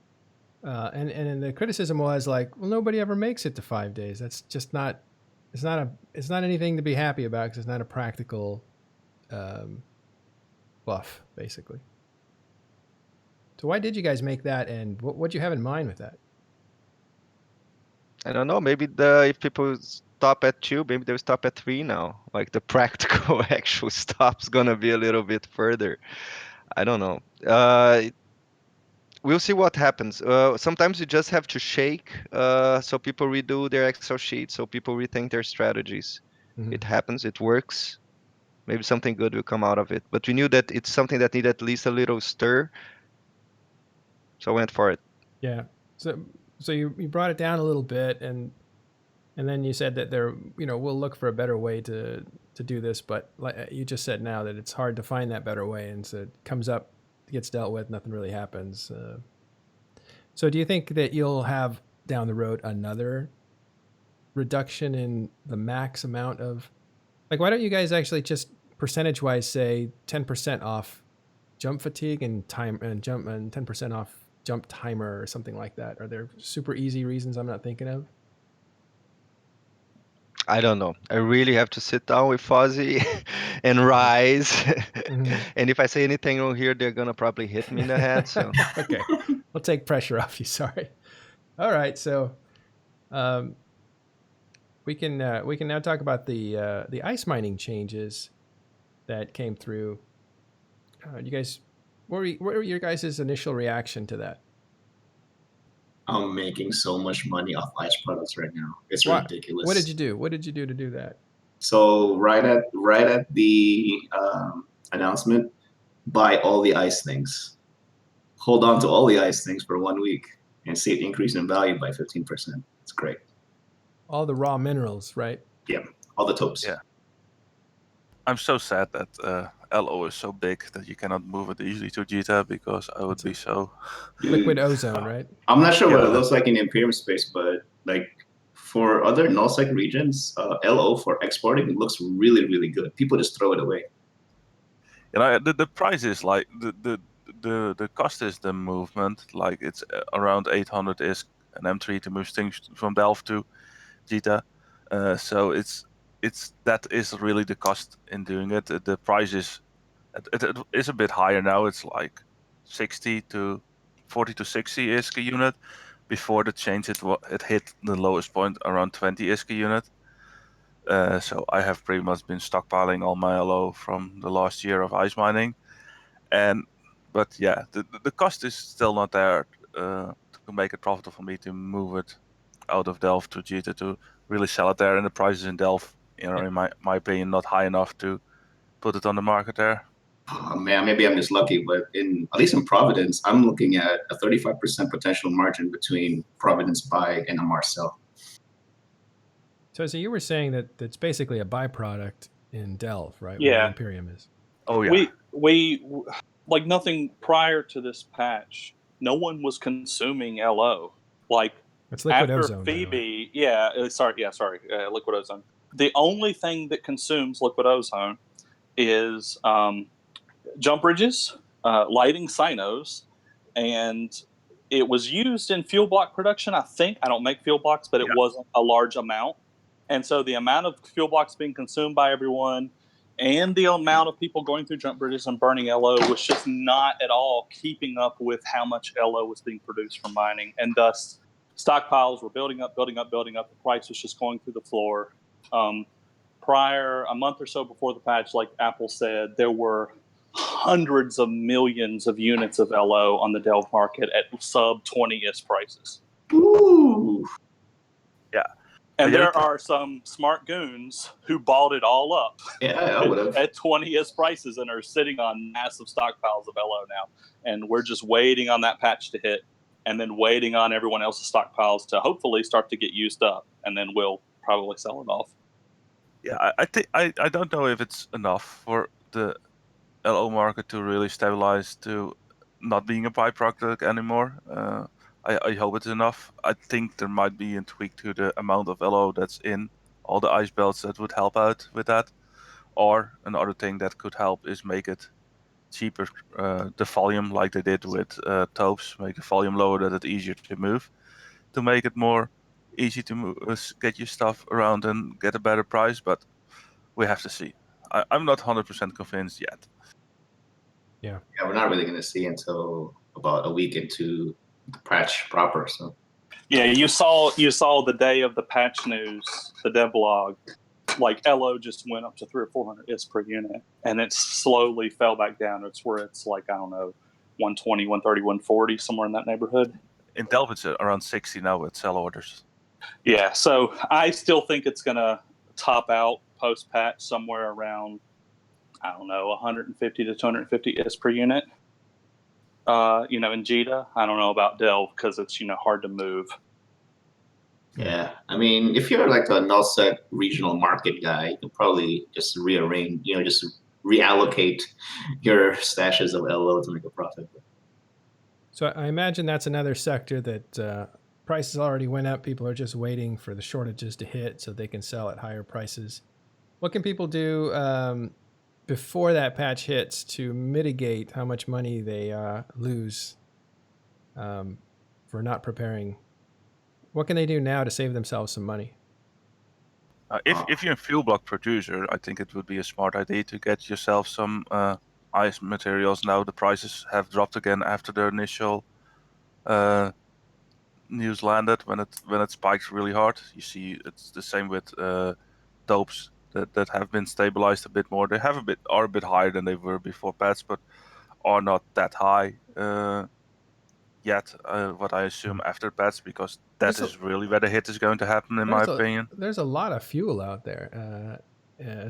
And the criticism was like, well, nobody ever makes it to 5 days. That's just not, it's not anything to be happy about because it's not a practical buff, basically. So why did you guys make that, and what do you have in mind with that? I don't know. Maybe if people stop at 2, maybe they'll stop at 3 now. Like the practical actual stop's gonna be a little bit further. I don't know. we'll see what happens. Sometimes you just have to shake, so people redo their Excel sheets, so people rethink their strategies. Mhm. It happens, it works. Maybe something good will come out of it. But we knew that it's something that needed at least a little stir, so I went for it. Yeah. So you brought it down a little bit, and then you said that we'll look for a better way to do this, but like you just said now that it's hard to find that better way, and so it comes up, gets dealt with, nothing really happens. So do you think that you'll have down the road another reduction in the max amount of, like, why don't you guys actually just percentage wise say 10% off jump fatigue and 10% off jump timer or something like that? Are there super easy reasons I'm not thinking of? I don't know. I really have to sit down with Fozzie and Rise. Mhm. And if I say anything wrong here, they're gonna probably hit me in the head. So Okay, we'll take pressure off you. Sorry. All right, so we can now talk about the ice mining changes that came through. You guys, what were your guys' initial reaction to that? I'm making so much money off ice products right now. It's Why- ridiculous. What did you do? What did you do to do that? So right at the announcement, buy all the ice things. Hold on to all the ice things for 1 week and see it increase in value by 15%. It's great. All the raw minerals, right? Yeah, all the topes. Yeah. I'm so sad that LO is so big that you cannot move it easily to Jita, because I would be so. Dude, Liquid ozone, right? I'm not sure what it Yeah. looks like in the Imperium space, but like for other nullsec regions, LO for exporting looks really, really good. People just throw it away. The price is like the cost is the movement. Like it's around 800 is an M3 to move things from Delft to Jita. So it's that is really the cost in doing it. The price is it is a bit higher now. It's like 40 to 60 ISK a unit. Before the change, it hit the lowest point around 20 ISK a unit. So I have pretty much been stockpiling all my LO from the last year of ice mining, but yeah, the cost is still not there to make it profitable for me to move it out of Delft to Jita to really sell it there, and the prices in Delft, in my opinion, not high enough to put it on the market there. Oh, man, maybe I'm just lucky, but at least in Providence, I'm looking at a 35% potential margin between Providence buy and a Marcel. So you were saying that it's basically a byproduct in Delft, right? Yeah. Where the Imperium is. Oh yeah. We like nothing prior to this patch. No one was consuming LO. Like It's liquid after ozone, by the way. Phoebe, liquid ozone. The only thing that consumes liquid ozone is jump bridges, lighting sinos, and it was used in fuel block production. I think I don't make fuel blocks, but it wasn't a large amount, and so the amount of fuel blocks being consumed by everyone, and the amount of people going through jump bridges and burning LO was just not at all keeping up with how much LO was being produced from mining, and thus stockpiles were building up. The price was just going through the floor. Prior, a month or so before the patch, like Apple said, there were hundreds of millions of units of LO on the Delft market at sub 20 IS prices. Ooh. Yeah. And there are some smart goons who bought it all up I would have. at 20 IS prices and are sitting on massive stockpiles of LO now. And we're just waiting on that patch to hit, and then waiting on everyone else's stockpiles to hopefully start to get used up, and then we'll probably sell it off. Yeah, I think I don't know if it's enough for the LO market to really stabilize to not being a byproduct anymore. I hope it's enough. I think there might be a tweak to the amount of LO that's in all the ice belts that would help out with that. Or another thing that could help is make it cheaper, the volume, like they did with Topes, make the volume lower, that it's easier to move, to make it more easy to move, get your stuff around and get a better price. But we have to see. I'm not 100% convinced yet. Yeah, we're not really going to see until about a week into the patch proper. So yeah, you saw the day of the patch news, the devlog, like LO just went up to 300 or 400 IS per unit, and it slowly fell back down. It's where it's like, I don't know, 120, 130, 140, somewhere in that neighborhood. In Delft, it's around 60 now with sell orders. Yeah, so I still think it's going to top out post-patch somewhere around, I don't know, 150 to 250 is per unit. In Jita, I don't know about Delve because it's, hard to move. Yeah, I mean, if you're like a nullsec regional market guy, you can probably just rearrange, just reallocate your stashes of LO to make a profit. So I imagine that's another sector that prices already went up. People are just waiting for the shortages to hit so they can sell at higher prices. What can people do before that patch hits to mitigate how much money they lose for not preparing? What can they do now to save themselves some money? If you're a fuel block producer, I think it would be a smart idea to get yourself some ice materials. Now the prices have dropped again after the initial news landed when it spiked really hard. You see, it's the same with dopes that have been stabilized a bit more. They are a bit higher than they were before patch, but are not that high yet. What I assume after patch, because that is really where the hit is going to happen, in my opinion. There's a lot of fuel out there.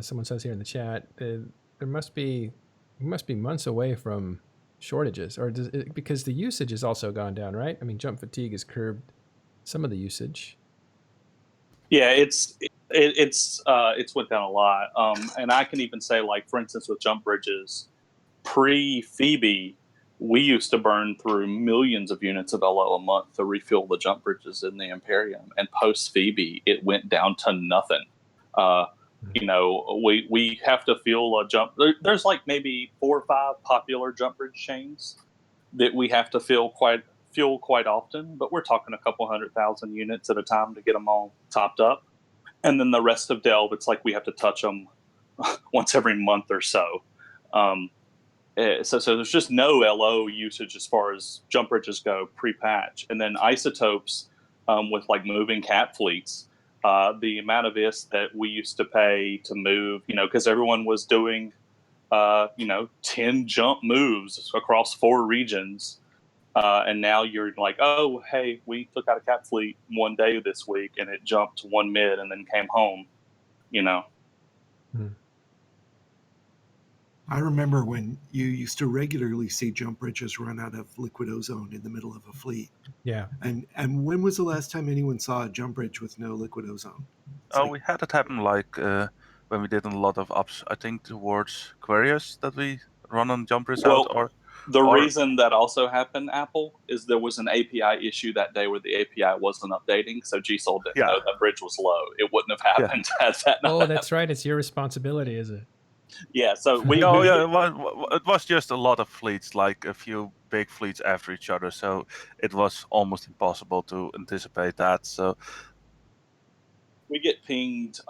Someone says here in the chat, there must be months away from shortages, or because the usage has also gone down, right? I mean, jump fatigue has curbed some of the usage. Yeah, it's went down a lot, and I can even say, like, for instance, with jump bridges, pre-Phoebe, we used to burn through millions of units of LO a month to refuel the jump bridges in the Imperium, and post-Phoebe, it went down to nothing. We have to fuel a jump. There's like maybe 4 or 5 popular jump bridge chains that we have to fuel quite often, but we're talking a couple 100,000 units at a time to get them all topped up. And then the rest of Delve, it's like we have to touch them once every month or so. So there's just no LO usage as far as jump bridges go pre-patch. And then isotopes with like moving cat fleets, the amount of IS that we used to pay to move, because everyone was doing, 10 jump moves across 4 regions. And now you're like, oh, hey, we took out a cat fleet one day this week and it jumped 1 mid and then came home, I remember when you used to regularly see jump bridges run out of liquid ozone in the middle of a fleet. Yeah. And when was the last time anyone saw a jump bridge with no liquid ozone? We had it happen when we did a lot of ups, I think, towards Quarius that we run on jump bridge out. The reason that also happened, Apple, is there was an API issue that day where the API wasn't updating, so GSOL didn't know that bridge was low. It wouldn't have happened had that not happened. That's right. It's your responsibility, is it? Yeah, so it was just a lot of fleets, like a few big fleets after each other, so it was almost impossible to anticipate that. So we get pinged.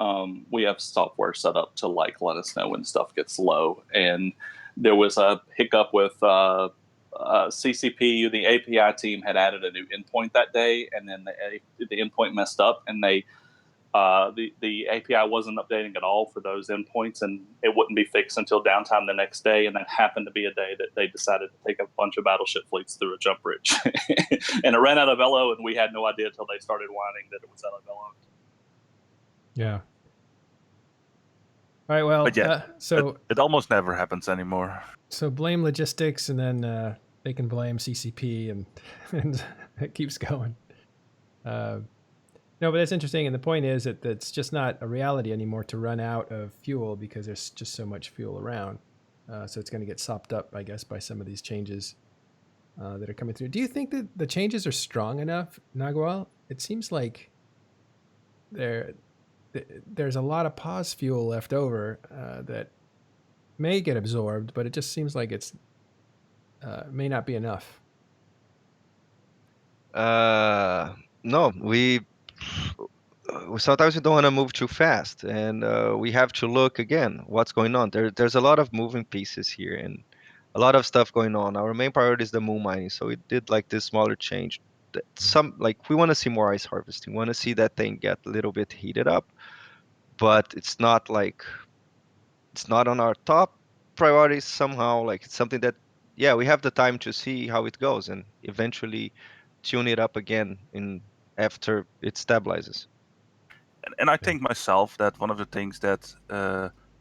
We have software set up to let us know when stuff gets low, and there was a hiccup with CCP. The API team had added a new endpoint that day, and then the endpoint messed up, and the API wasn't updating at all for those endpoints, and it wouldn't be fixed until downtime the next day. And that happened to be a day that they decided to take a bunch of battleship fleets through a jump bridge, and it ran out of LO, and we had no idea until they started whining that it was out of LO. Yeah. All right. Well, but yeah, so it almost never happens anymore. So blame logistics, and then they can blame CCP, and it keeps going. No, but that's interesting. And the point is that it's just not a reality anymore to run out of fuel because there's just so much fuel around. So it's going to get sopped up, I guess, by some of these changes that are coming through. Do you think that the changes are strong enough, Nagual? It seems like there's a lot of pause fuel left over that may get absorbed, but it just seems like it's may not be enough. No, we sometimes we don't want to move too fast, and we have to look again what's going on. There's a lot of moving pieces here and a lot of stuff going on. Our main priority is the moon mining, so we did like this smaller change. We want to see more ice harvesting. We want to see that thing get a little bit heated up, but it's not on our top priorities somehow. Like it's something that yeah, we have the time to see how it goes and eventually tune it up again after it stabilizes. And I think myself that one of the things that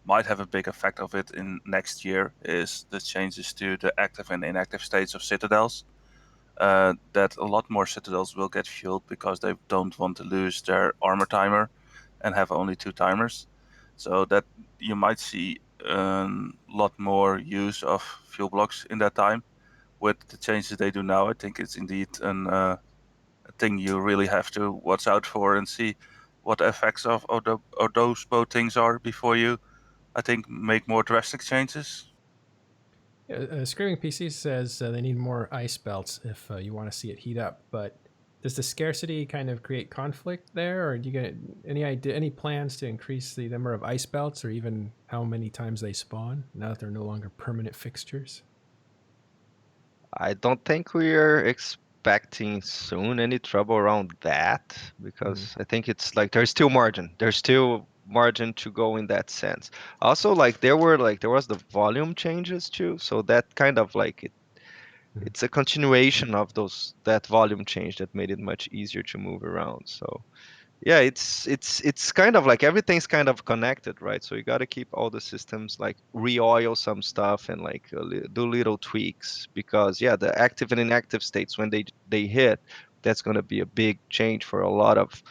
might have a big effect of it in next year is the changes to the active and inactive states of citadels. That a lot more citadels will get fueled because they don't want to lose their armor timer and have only 2 timers. So that you might see a lot more use of fuel blocks in that time. With the changes they do now, I think it's indeed a thing you really have to watch out for and see what the effects of those both things are before you, I think, make more drastic changes. Screaming PC says they need more ice belts if you want to see it heat up. But does the scarcity kind of create conflict there, or do you get any plans to increase the number of ice belts, or even how many times they spawn now that they're no longer permanent fixtures? I don't think we are expecting soon any trouble around that because I think it's like there's still margin. There's still margin to go in that sense. Also, like there was the volume changes too, so that kind of like it's a continuation of that volume change that made it much easier to move around. So yeah, it's kind of like everything's kind of connected, right? So you got to keep all the systems like re-oil some stuff and like do little tweaks because yeah, the active and inactive states when they hit, that's going to be a big change for a lot of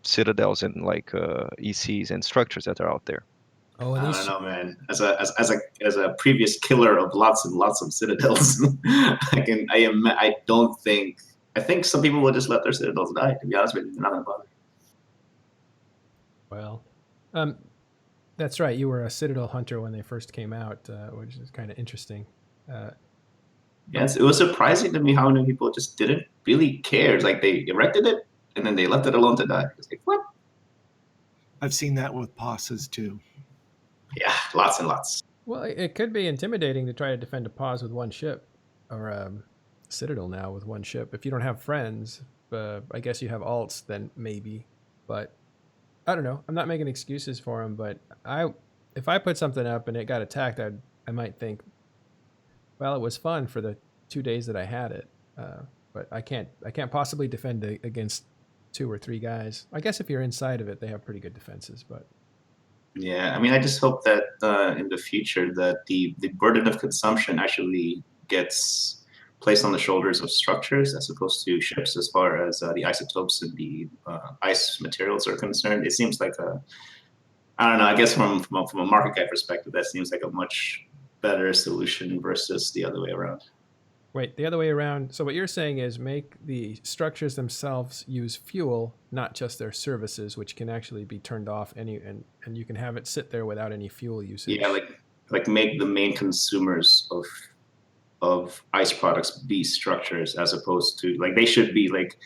citadels and like ECs and structures that are out there. Oh, and I don't know, man. As a previous killer of lots and lots of citadels, I think some people will just let their citadels die. To be honest with you, they're not gonna bother. Well, that's right. You were a Citadel hunter when they first came out, which is kind of interesting. Yes, it was surprising to me how many people just didn't really care. It's like they erected it and then they left it alone to die. It's like, what? I've seen that with POSs too. Yeah, lots and lots. Well, it could be intimidating to try to defend a pause with one ship, or Citadel now with one ship. If you don't have friends, I guess you have alts, then maybe. But I don't know. I'm not making excuses for him, but if I put something up and it got attacked, I might think, well, it was fun for the 2 days that I had it, but I can't possibly defend against 2 or 3 guys. I guess if you're inside of it, they have pretty good defenses, but. Yeah, I mean, I just hope that in the future that the burden of consumption actually gets placed on the shoulders of structures as opposed to ships as far as the isotopes and the ice materials are concerned. It seems like I don't know, I guess from a market guy perspective, that seems like a much better solution versus the other way around. Wait, the other way around. So what you're saying is make the structures themselves use fuel, not just their services, which can actually be turned off and you can have it sit there without any fuel usage. Yeah, like make the main consumers of ice products be structures as opposed to like they should be like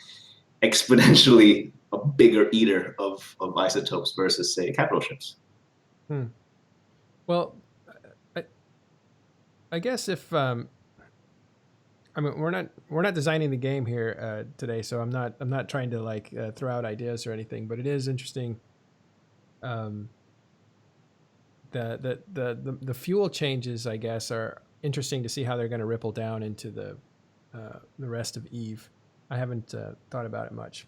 exponentially a bigger eater of isotopes versus say capital ships. Well, I guess if I mean, we're not designing the game here today, so I'm not trying to like throw out ideas or anything. But it is interesting. The fuel changes, I guess, are interesting to see how they're going to ripple down into the rest of EVE. I haven't thought about it much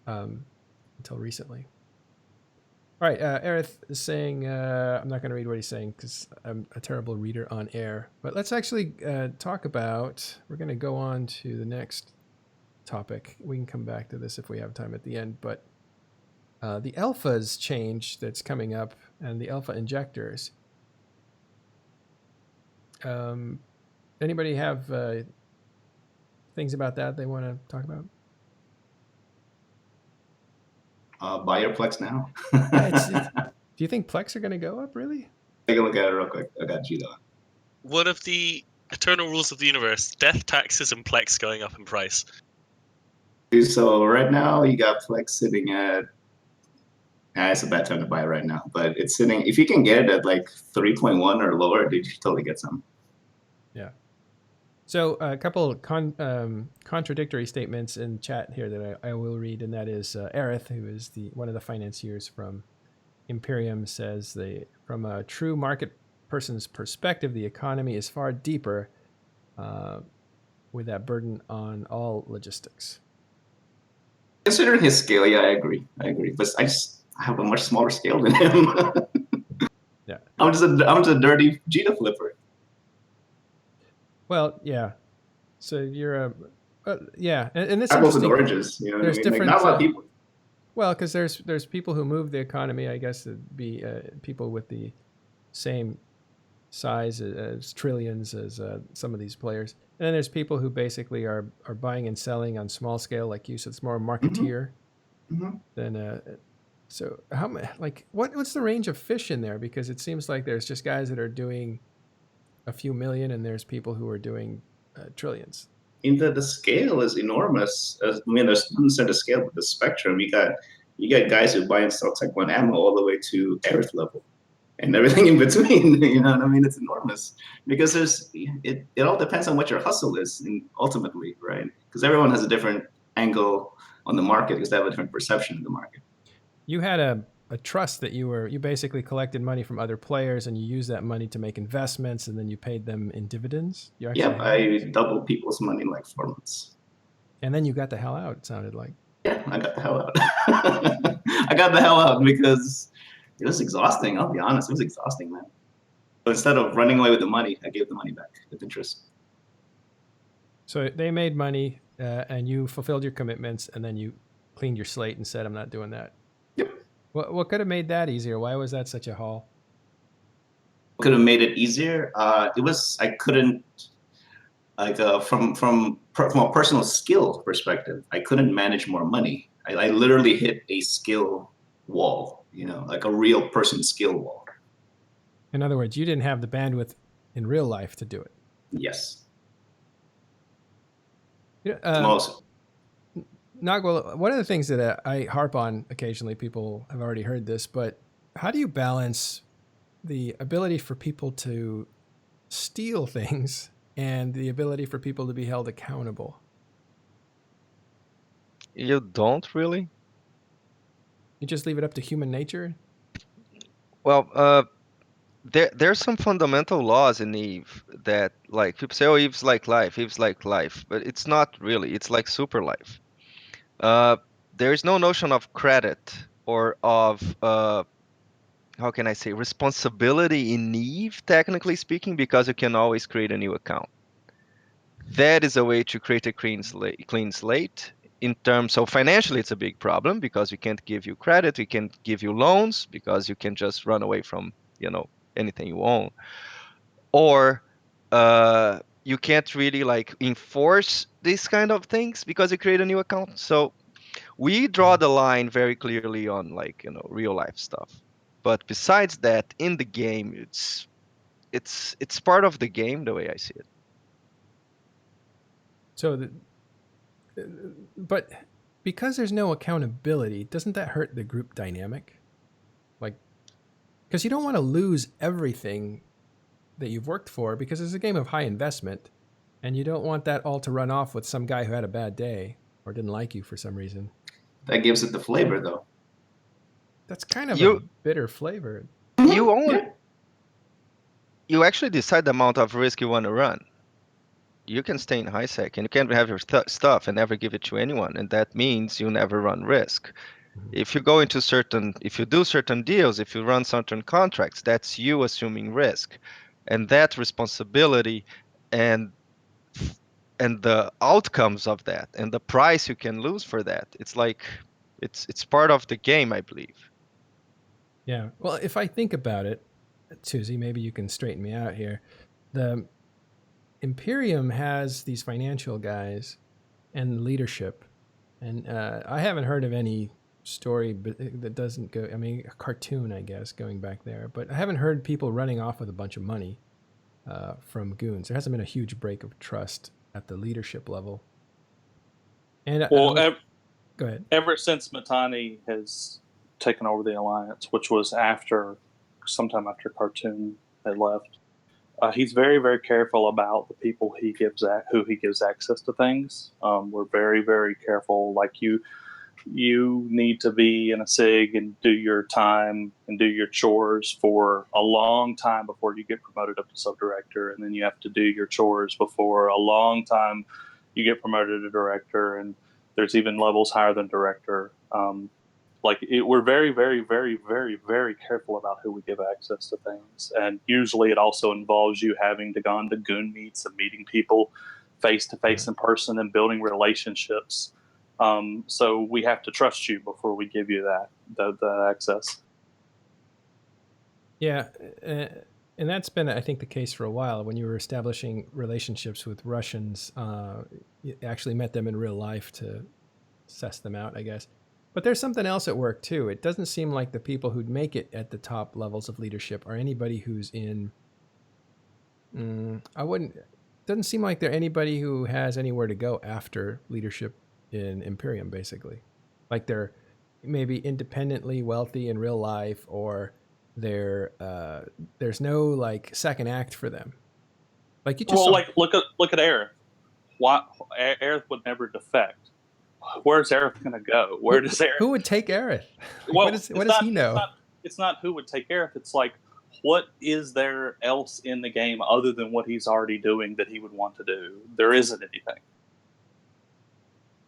until recently. All right, Aerith is saying, I'm not going to read what he's saying because I'm a terrible reader on air. But let's actually talk about, we're going to go on to the next topic. We can come back to this if we have time at the end. But the alphas change that's coming up and the alpha injectors. Anybody have things about that they want to talk about? Buy your Plex now. Do you think Plex are going to go up, really? Take a look at it real quick. I got you, though. One of the eternal rules of the universe, death, taxes, and Plex going up in price. So right now, you got Plex sitting at... it's a bad time to buy it right now, but it's sitting... If you can get it at like 3.1 or lower, dude, you should totally get some. Yeah. So a couple contradictory statements in chat here that I will read, and that is Aerith, who is one of the financiers from Imperium, says from a true market person's perspective, the economy is far deeper with that burden on all logistics. Considering his scale, yeah, I agree. But I have a much smaller scale than him. Yeah. I'm just a dirty Gita flipper. Well, yeah. So you're yeah, and it's Apples and interesting. oranges. You know what I There's mean? Like, different. not a lot of people. Well, because there's people who move the economy. I guess it'd be people with the same size as trillions as some of these players. And then there's people who basically are buying and selling on small scale, like you said. It's more marketeer than. So how like what's the range of fish in there? Because it seems like there's just guys that are doing a few million, and there's people who are doing trillions. The scale is enormous. I mean, there's not necessarily the scale, but the spectrum. You got guys who buy and sell Tech 1 ammo all the way to Aerith level, and everything in between. You know what I mean? It's enormous because it all depends on what your hustle is, and ultimately, right? Because everyone has a different angle on the market because they have a different perception of the market. You had a trust that you basically collected money from other players and you used that money to make investments and then you paid them in dividends. I doubled people's money in like 4 months. And then you got the hell out, it sounded like. Yeah, I got the hell out. I got the hell out because it was exhausting. I'll be honest, it was exhausting, man. So instead of running away with the money, I gave the money back with interest. So they made money and you fulfilled your commitments and then you cleaned your slate and said, I'm not doing that. Yep. What could have made that easier? Why was that such a haul? Could have made it easier. I couldn't, like, from a personal skill perspective, I couldn't manage more money. I literally hit a skill wall, like a real person skill wall. In other words, you didn't have the bandwidth in real life to do it. Yes. Most. Nagwal, one of the things that I harp on occasionally, people have already heard this, but how do you balance the ability for people to steal things and the ability for people to be held accountable? You don't really? You just leave it up to human nature? Well, there's some fundamental laws in Eve that, like, people say, oh, Eve's like life, but it's not really. It's like super life. There is no notion of credit or of how can I say, responsibility in Eve, technically speaking, because you can always create a new account. That is a way to create a clean slate. In terms of financially, it's a big problem because we can't give you credit, we can't give you loans because you can just run away from anything you own, or you can't really like enforce these kind of things because you create a new account. So we draw the line very clearly on real life stuff. But besides that, in the game, it's part of the game the way I see it. So, but because there's no accountability, doesn't that hurt the group dynamic? Like, because you don't want to lose everything that you've worked for because it's a game of high investment, and you don't want that all to run off with some guy who had a bad day or didn't like you for some reason. That gives it the flavor, though. That's kind of a bitter flavor. You actually decide the amount of risk you want to run. You can stay in high sec and you can have your stuff and never give it to anyone, and that means you never run risk. If you do certain deals, if you run certain contracts, that's you assuming risk, and that responsibility and the outcomes of that and the price you can lose for that, it's part of the game, I believe. Yeah. Well, if I think about it, Susie, maybe you can straighten me out here. The Imperium has these financial guys and leadership, and I haven't heard of any story that doesn't go. I mean, a cartoon, I guess, going back there, but I haven't heard people running off with a bunch of money from goons. There hasn't been a huge break of trust at the leadership level. And go ahead. Ever since Mittani has taken over the Alliance, which was sometime after Cartoon had left, he's very, very careful about the people who he gives access to things. We're very, very careful. Like you need to be in a SIG and do your time and do your chores for a long time before you get promoted up to sub-director, and then you have to do your chores before a long time you get promoted to director, and there's even levels higher than director. We're very, very, very, very, very careful about who we give access to things, and usually it also involves you having to go on to goon meets and meeting people face to face in person and building relationships. So we have to trust you before we give you that access. Yeah, and that's been, I think, the case for a while. When you were establishing relationships with Russians, you actually met them in real life to suss them out, I guess. But there's something else at work too. It doesn't seem like the people who'd make it at the top levels of leadership are anybody who's in. Doesn't seem like they're anybody who has anywhere to go after leadership in Imperium, basically. Like they're maybe independently wealthy in real life, or they're there's no like second act for them. Like you just look at Aerith. Why Aerith would never defect? Where's Aerith going to go? Where does Aerith? Who would take Aerith? Well, what does he know? It's not who would take Aerith. It's like, what is there else in the game other than what he's already doing that he would want to do? There isn't anything.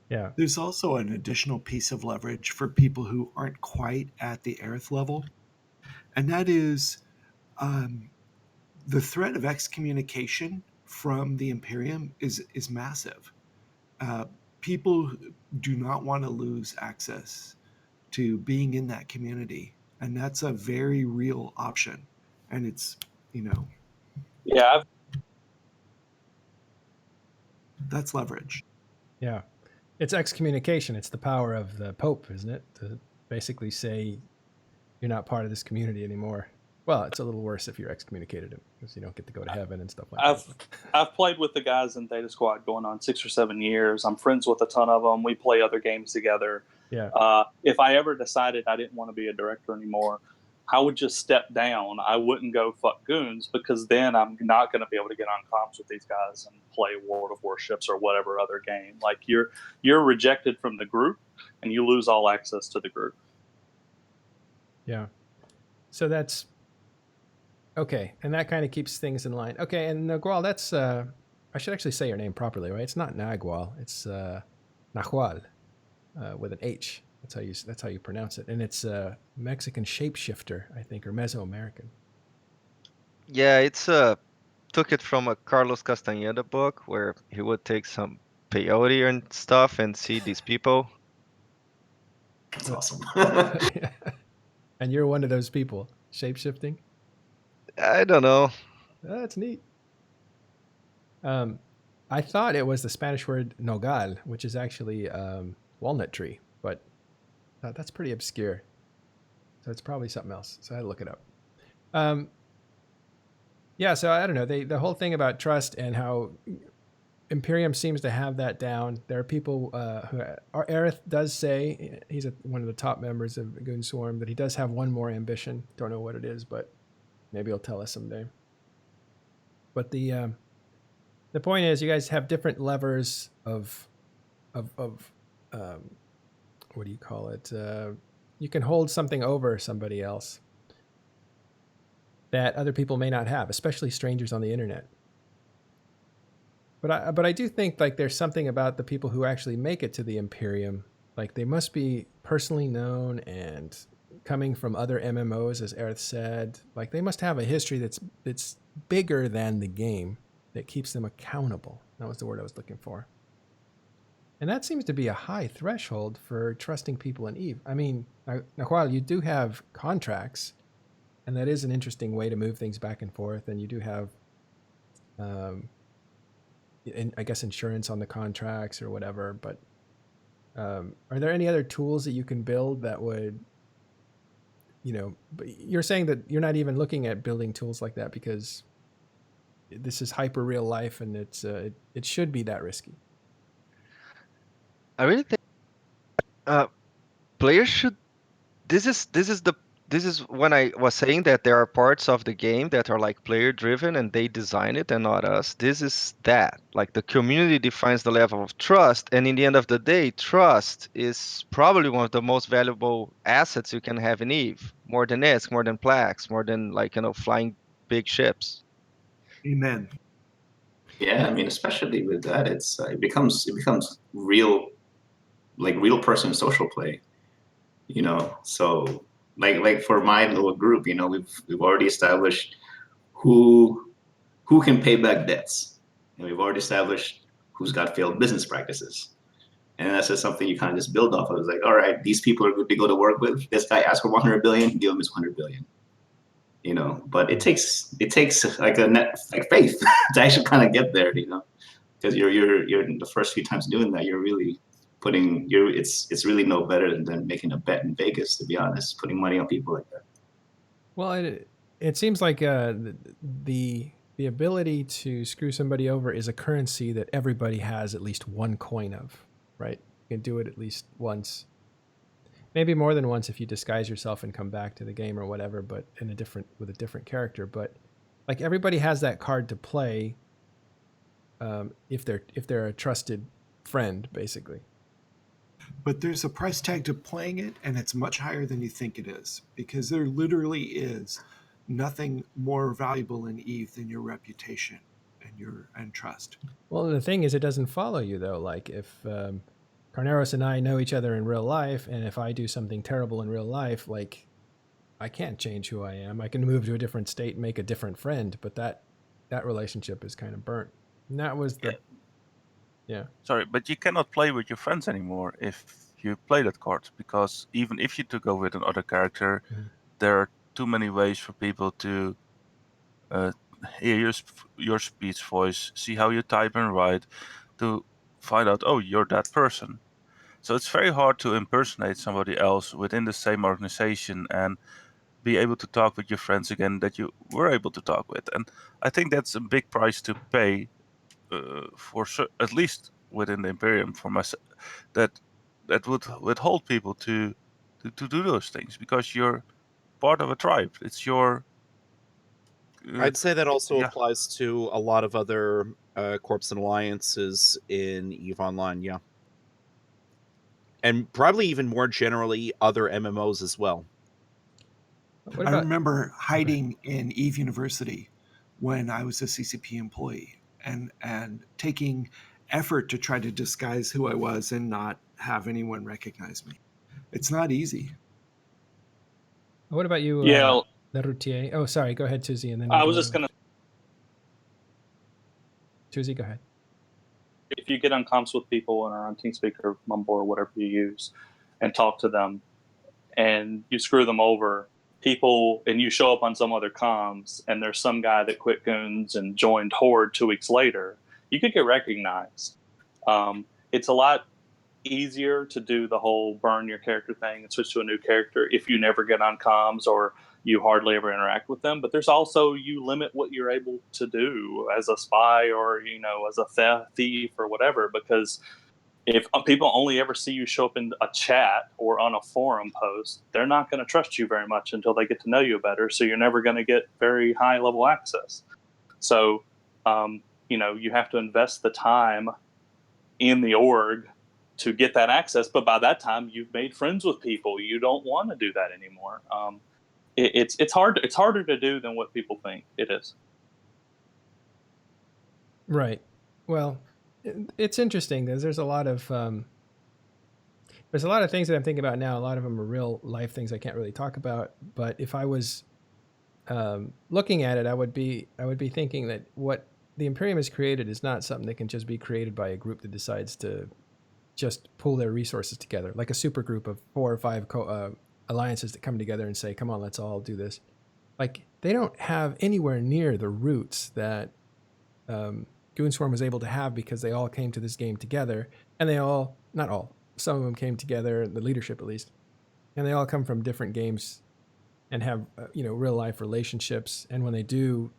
Yeah. There's also an additional piece of leverage for people who aren't quite at the Aerith level, and that is the threat of excommunication from the Imperium is massive. People do not want to lose access to being in that community, and that's a very real option. And it's, yeah, that's leverage. Yeah, it's excommunication. It's the power of the Pope, isn't it? To basically say you're not part of this community anymore. Well, it's a little worse if you're excommunicated because you don't get to go to heaven and stuff like that. I've played with the guys in Data Squad going on 6 or 7 years. I'm friends with a ton of them. We play other games together. Yeah. If I ever decided I didn't want to be a director anymore, I would just step down. I wouldn't go fuck goons, because then I'm not going to be able to get on comms with these guys and play World of Warships or whatever other game. Like you're rejected from the group and you lose all access to the group. Yeah. So that's okay, and that kind of keeps things in line. Okay, and Nagual, that's I should actually say your name properly, right? It's not Nagual, it's Nahual with an H. That's how you pronounce it, and it's Mexican shapeshifter, I think, or Mesoamerican. Yeah, it's took it from a Carlos Castaneda book where he would take some peyote and stuff and see these people. That's awesome. And you're one of those people, shapeshifting? I don't know. That's neat. I thought it was the Spanish word nogal, which is actually walnut tree, but that's pretty obscure. So it's probably something else. So I had to look it up. Yeah, so I don't know. The whole thing about trust and how Imperium seems to have that down. There are people who Aerith does say, he's one of the top members of Goon Swarm, that he does have one more ambition. Don't know what it is, but maybe he'll tell us someday. But the point is, you guys have different levers of what do you call it? You can hold something over somebody else that other people may not have, especially strangers on the internet. But I do think like there's something about the people who actually make it to the Imperium. Like they must be personally known and coming from other MMOs, as Aerith said. Like they must have a history that's bigger than the game that keeps them accountable. That was the word I was looking for. And that seems to be a high threshold for trusting people in EVE. I mean, Nahual, you do have contracts, and that is an interesting way to move things back and forth. And you do have, I guess, insurance on the contracts or whatever. But are there any other tools that you can build that would, but you're saying that you're not even looking at building tools like that because this is hyper real life and it should be that risky. I really think players should. This is this is when I was saying that there are parts of the game that are like player driven and they design it and not us. This is that. Like the community defines the level of trust, and in the end of the day, trust is probably one of the most valuable assets you can have in Eve. More than ISK, more than Plax, more than like, flying big ships. Amen. Yeah, I mean, especially with that, it becomes real, like real person social play. So like for my little group, we've already established who can pay back debts, and we've already established who's got failed business practices. And that's just something you kind of just build off of. It's like, all right, these people are good to go to work with. This guy asked for 100 billion, give him his 100 billion. But it takes like faith to actually kind of get there, because you're the first few times doing that, you're really it's really no better than making a bet in Vegas, to be honest, putting money on people like that. Well, it seems like the ability to screw somebody over is a currency that everybody has at least one coin of, right? You can do it at least once, maybe more than once if you disguise yourself and come back to the game or whatever, but with a different character. But like everybody has that card to play if they're a trusted friend, basically. But there's a price tag to playing it, and it's much higher than you think it is, because there literally is nothing more valuable in Eve than your reputation and trust. Well, the thing is, it doesn't follow you though. Like if Carneros and I know each other in real life, and if I do something terrible in real life, like I can't change who I am. I can move to a different state and make a different friend, but that relationship is kind of burnt. And that was the yeah. Sorry, but you cannot play with your friends anymore if you play that card, because even if you took over with another character, there are too many ways for people to hear your speech voice, see how you type and write, to find out, oh, you're that person. So it's very hard to impersonate somebody else within the same organization and be able to talk with your friends again that you were able to talk with. And I think that's a big price to pay for at least within the Imperium for myself, that would withhold people to do those things, because you're part of a tribe. It's your I'd say that also applies to a lot of other corps and alliances in EVE Online, yeah. And probably even more generally, other MMOs as well. I remember hiding in EVE University when I was a CCP employee and taking effort to try to disguise who I was and not have anyone recognize me. It's not easy. What about you, Yeah. Routier? Oh, sorry. Go ahead, Tuzi. And then I was just going to... Tuzi, go ahead. If you get on comms with people and are on TeamSpeak or Mumble or whatever you use and talk to them and you screw them over, and you show up on some other comms and there's some guy that quit Goons and joined Horde 2 weeks later, you could get recognized. It's a lot easier to do the whole burn your character thing and switch to a new character if you never get on comms or you hardly ever interact with them. But there's also, you limit what you're able to do as a spy or, as a thief or whatever, because if people only ever see you show up in a chat or on a forum post, they're not going to trust you very much until they get to know you better. So you're never going to get very high level access. So, you have to invest the time in the org to get that access. But by that time, you've made friends with people. You don't want to do that anymore. It's hard. It's harder to do than what people think it is. Right. Well, it's interesting. There's a lot of things that I'm thinking about now. A lot of them are real life things I can't really talk about. But if I was looking at it, I would be thinking that what the Imperium has created is not something that can just be created by a group that decides to just pull their resources together, like a super group of 4 or 5 alliances that come together and say, come on, let's all do this. Like, they don't have anywhere near the roots that Goonswarm was able to have, because they all came to this game together, and they all, not all, some of them came together, the leadership at least, and they all come from different games and have real life relationships. And when they do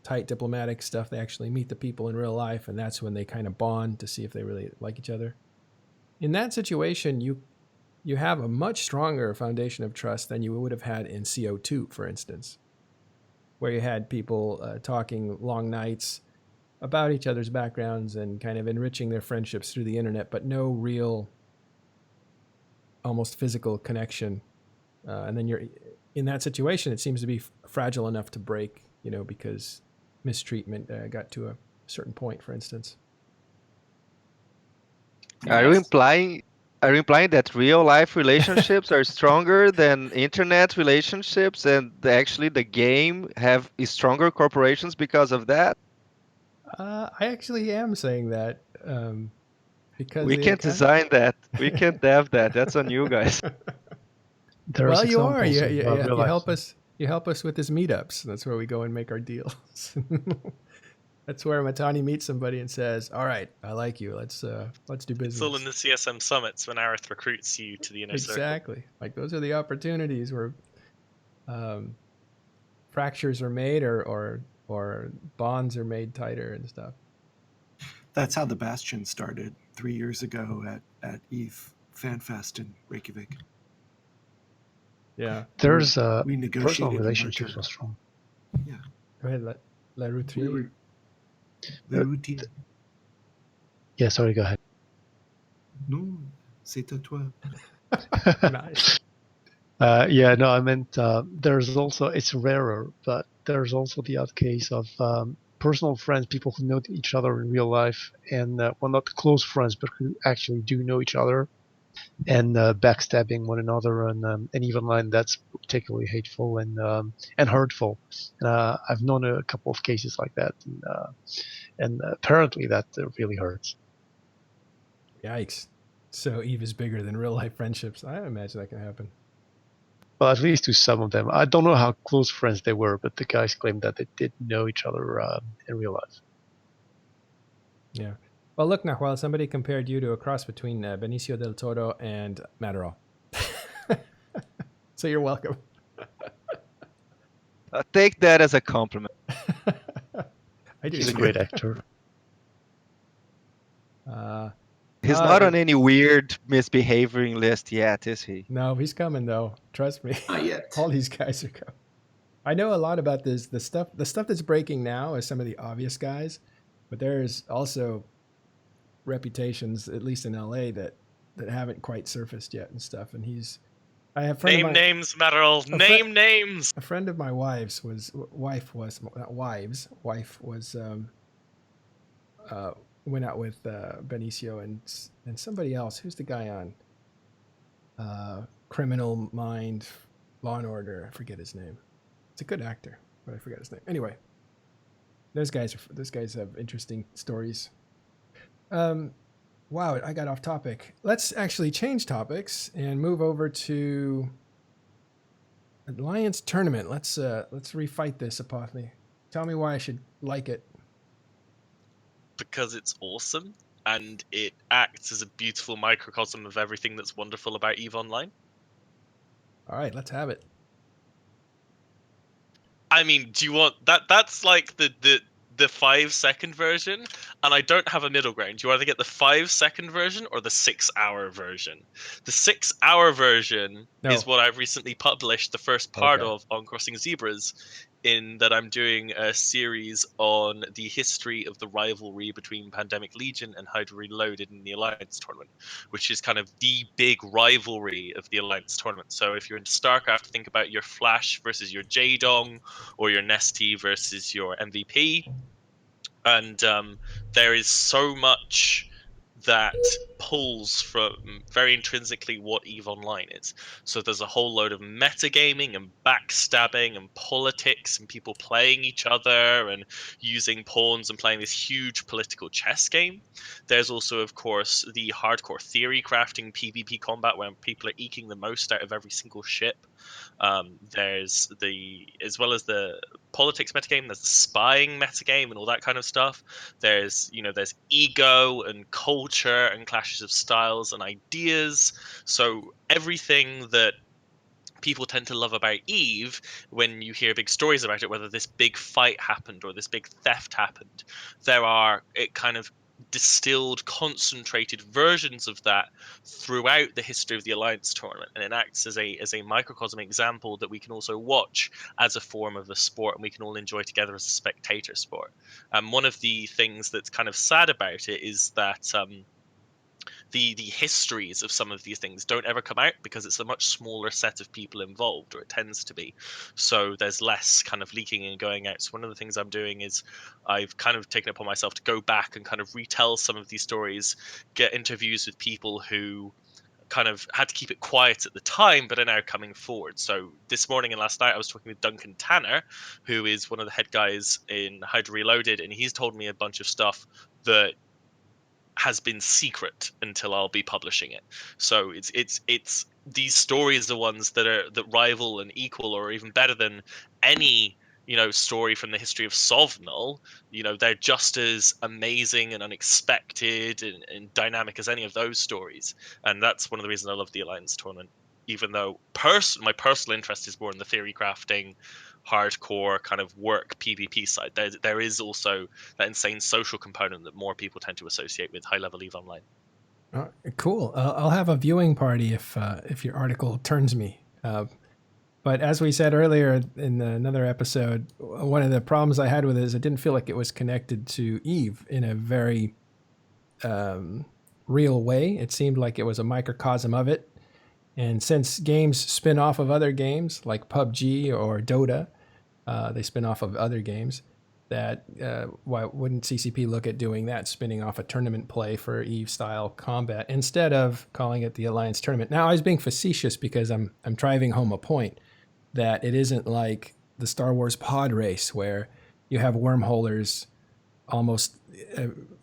tight diplomatic stuff, they actually meet the people in real life, and that's when they kind of bond to see if they really like each other. In that situation, you have a much stronger foundation of trust than you would have had in CO2, for instance, where you had people talking long nights about each other's backgrounds and kind of enriching their friendships through the internet, but no real, almost physical connection. And then you're in that situation, it seems to be fragile enough to break, because mistreatment got to a certain point, for instance. Are you implying that real life relationships are stronger than internet relationships, and actually the game have stronger corporations because of that? I actually am saying that because we can't design that. We can't have that. That's on you guys. There's well, you are. examples of, You help us. You help us with this meetups. That's where we go and make our deals. That's where Matani meets somebody and says, "All right, I like you. Let's do business." It's all in the CSM summits when Aerith recruits you to the inner circle. Exactly. Like those are the opportunities where fractures are made or bonds are made tighter and stuff. That's how the Bastion started 3 years ago at EVE FanFest in Reykjavik. Yeah. There's we personal negotiated relationships are strong. Yeah. Go ahead, La Routine. La routine. Yeah, sorry, go ahead. Non, c'est à toi. Nice. Yeah, no, I meant there's also, it's rarer, but there's also the odd case of personal friends, people who know each other in real life, and well, not close friends, but who actually do know each other, and backstabbing one another, and EVE Online, that's particularly hateful and hurtful. I've known a couple of cases like that, and apparently that really hurts. Yikes. So EVE is bigger than real life friendships. I imagine that can happen. Well, at least to some of them. I don't know how close friends they were, but the guys claimed that they did know each other in real life. Yeah. Well, look, Nahuel, somebody compared you to a cross between Benicio del Toro and Matterall. So you're welcome. Take that as a compliment. I do. He's a great actor. He's not on any weird misbehaving list yet, is he? No, he's coming though. Trust me. Not yet. All these guys are coming. I know a lot about this. The stuff that's breaking now is some of the obvious guys, but there's also reputations, at least in LA, that haven't quite surfaced yet and stuff. And I have names, Matterall. Name names. A friend of my wife was went out with Benicio and somebody else. Who's the guy on Criminal Mind, Law and Order? I forget his name. It's a good actor, but I forget his name. Anyway, those guys have interesting stories. Wow, I got off topic. Let's actually change topics and move over to Alliance Tournament. Let's refight this, Apothene. Tell me why I should like it. Because it's awesome and it acts as a beautiful microcosm of everything that's wonderful about EVE Online. All right, let's have it. I mean, do you want that? That's like the 5-second version, and I don't have a middle ground. You either get the 5-second version or the 6-hour version. The 6-hour version is what I've recently published the first part of on Crossing Zebras, in that I'm doing a series on the history of the rivalry between Pandemic Legion and Hydra Reloaded in the Alliance Tournament, which is kind of the big rivalry of the Alliance Tournament. So if you're into StarCraft, think about your Flash versus your Jaedong, or your Nesty versus your MVP. And there is so much that pulls from very intrinsically what EVE Online is. So there's a whole load of metagaming and backstabbing and politics and people playing each other and using pawns and playing this huge political chess game. There's also, of course, the hardcore theory crafting PvP combat where people are eking the most out of every single ship. There's as well as the politics metagame, there's the spying metagame and all that kind of stuff. There's ego and culture and clashes of styles and ideas. So everything that people tend to love about EVE, when you hear big stories about it, whether this big fight happened or this big theft happened, it kind of distilled, concentrated versions of that throughout the history of the Alliance tournament, and it acts as a microcosm example that we can also watch as a form of a sport, and we can all enjoy together as a spectator sport. One of the things that's kind of sad about it is that the histories of some of these things don't ever come out because it's a much smaller set of people involved, or it tends to be. So there's less kind of leaking and going out. So one of the things I'm doing is I've kind of taken it upon myself to go back and kind of retell some of these stories, get interviews with people who kind of had to keep it quiet at the time but are now coming forward. So this morning and last night I was talking with Duncan Tanner, who is one of the head guys in Hydra Reloaded, and he's told me a bunch of stuff that has been secret until I'll be publishing it. So it's these stories are the ones that rival and equal or even better than any story from the history of Sovnal. They're just as amazing and unexpected and dynamic as any of those stories, and that's one of the reasons I love the Alliance tournament, even though my personal interest is more in the theory crafting, hardcore kind of work PvP side. There is also that insane social component that more people tend to associate with high level EVE Online. Cool. I'll have a viewing party if your article turns me. But as we said earlier in another episode, one of the problems I had with it is I didn't feel like it was connected to EVE in a very real way. It seemed like it was a microcosm of it. And since games spin off of other games like PUBG or Dota, they spin off of other games, that why wouldn't CCP look at doing that, spinning off a tournament play for EVE-style combat instead of calling it the Alliance tournament? Now, I was being facetious because I'm driving home a point that it isn't like the Star Wars pod race where you have wormholers almost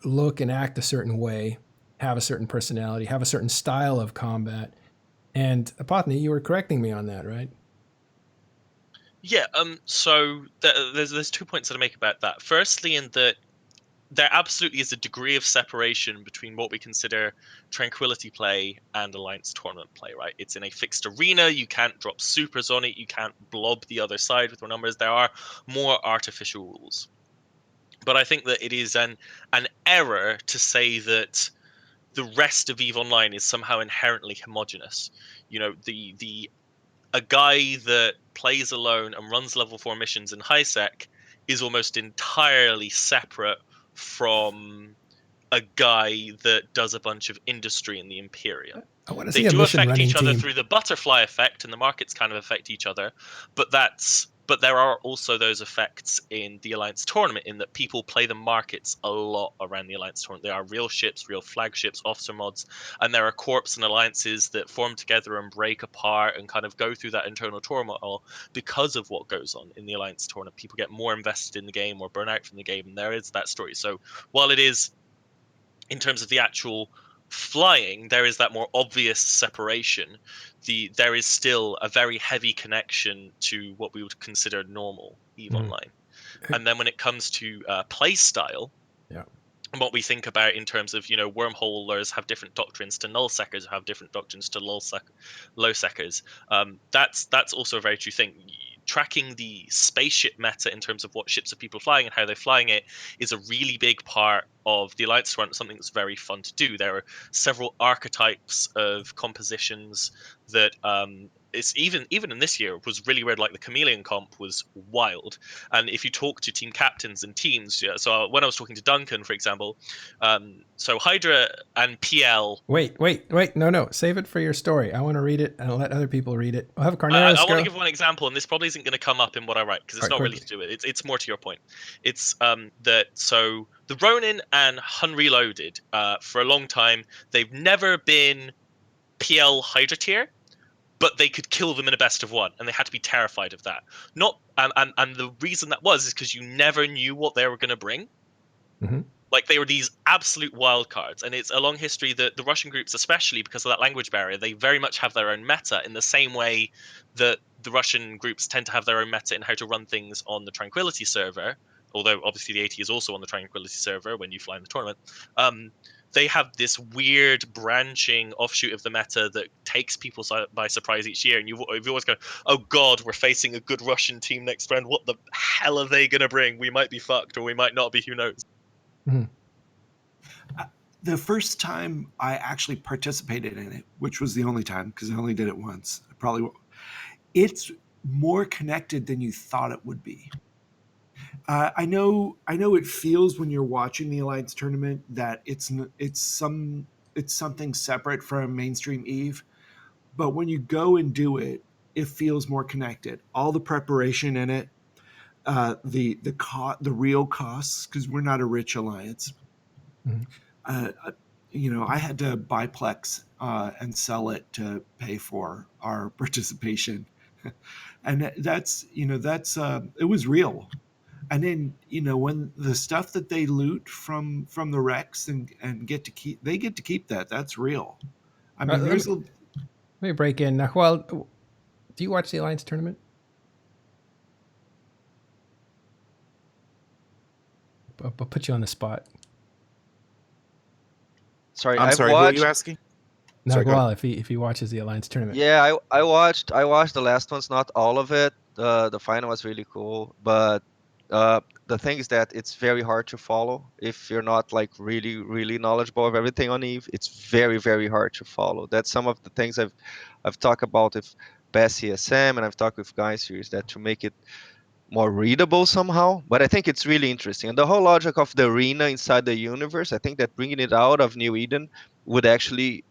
look and act a certain way, have a certain personality, have a certain style of combat. And Apothony, you were correcting me on that, right? Yeah, so there's 2 points that I make about that. Firstly, in that there absolutely is a degree of separation between what we consider Tranquility play and Alliance tournament play, right? It's in a fixed arena, you can't drop supers on it, you can't blob the other side with more numbers, there are more artificial rules. But I think that it is an error to say that the rest of EVE Online is somehow inherently homogenous. A guy that plays alone and runs level 4 missions in HiSec is almost entirely separate from a guy that does a bunch of industry in the Imperium. They do affect each other through the butterfly effect, and the markets kind of affect each other, but there are also those effects in the Alliance tournament in that people play the markets a lot around the Alliance tournament. There are real ships, real flagships, officer mods, and there are corps and alliances that form together and break apart and kind of go through that internal turmoil because of what goes on in the Alliance tournament. People get more invested in the game or burn out from the game, and there is that story. So while it is, in terms of the actual flying, there is that more obvious separation. There is still a very heavy connection to what we would consider normal EVE Online. And then when it comes to play style, and what we think about in terms of, wormholers have different doctrines to nullsecers, have different doctrines to lowsecers. That's also a very true thing. Tracking the spaceship meta in terms of what ships are people flying and how they're flying it is a really big part of the Alliance tournament, something that's very fun to do. There are several archetypes of compositions that it's even in this year was really weird. Like the chameleon comp was wild, and if you talk to team captains and teams, so when I was talking to Duncan, for example, so Hydra and PL. Wait, no, save it for your story. I want to read it and I'll let other people read it. I'll have Carneros I want to give one example, and this probably isn't going to come up in what I write because it's not really to do with it. It's more to your point. It's that so the Ronin and Hun Reloaded for a long time they've never been PL Hydra tier, but they could kill them in a best of one, and they had to be terrified of that. Not and the reason that was is because you never knew what they were going to bring. Mm-hmm. Like they were these absolute wild cards, and it's a long history that the Russian groups, especially because of that language barrier, they very much have their own meta in the same way that the Russian groups tend to have their own meta in how to run things on the Tranquility server. Although obviously the AT is also on the Tranquility server when you fly in the tournament. They have this weird branching offshoot of the meta that takes people by surprise each year, and you've always go, oh god, we're facing a good Russian team next round, what the hell are they going to bring? We might be fucked, or we might not be, who knows. Mm-hmm. The first time I actually participated in it, which was the only time because I only did it once, it's more connected than you thought it would be. I know it feels when you're watching the Alliance tournament that it's something separate from mainstream Eve, but when you go and do it, it feels more connected. All the preparation in it, the real costs, because we're not a rich alliance. I had to buy Plex and sell it to pay for our participation, and that's it was real. And then when the stuff that they loot from the wrecks and get to keep that. That's real. I mean, let me break in. Nahuel, do you watch the Alliance tournament? I'll put you on the spot. Sorry, I'm sorry. watched... Who are you asking? Nahuel, if he watches the Alliance tournament. Yeah, I watched the last ones, not all of it. The final was really cool, but the thing is that it's very hard to follow if you're not like really knowledgeable of everything on Eve. It's very hard to follow. That's some of the things I've talked about with Bessie SM, and I've talked with guys here, is that to make it more readable somehow. But I think it's really interesting, and the whole logic of the arena inside the universe, I think that bringing it out of New Eden would actually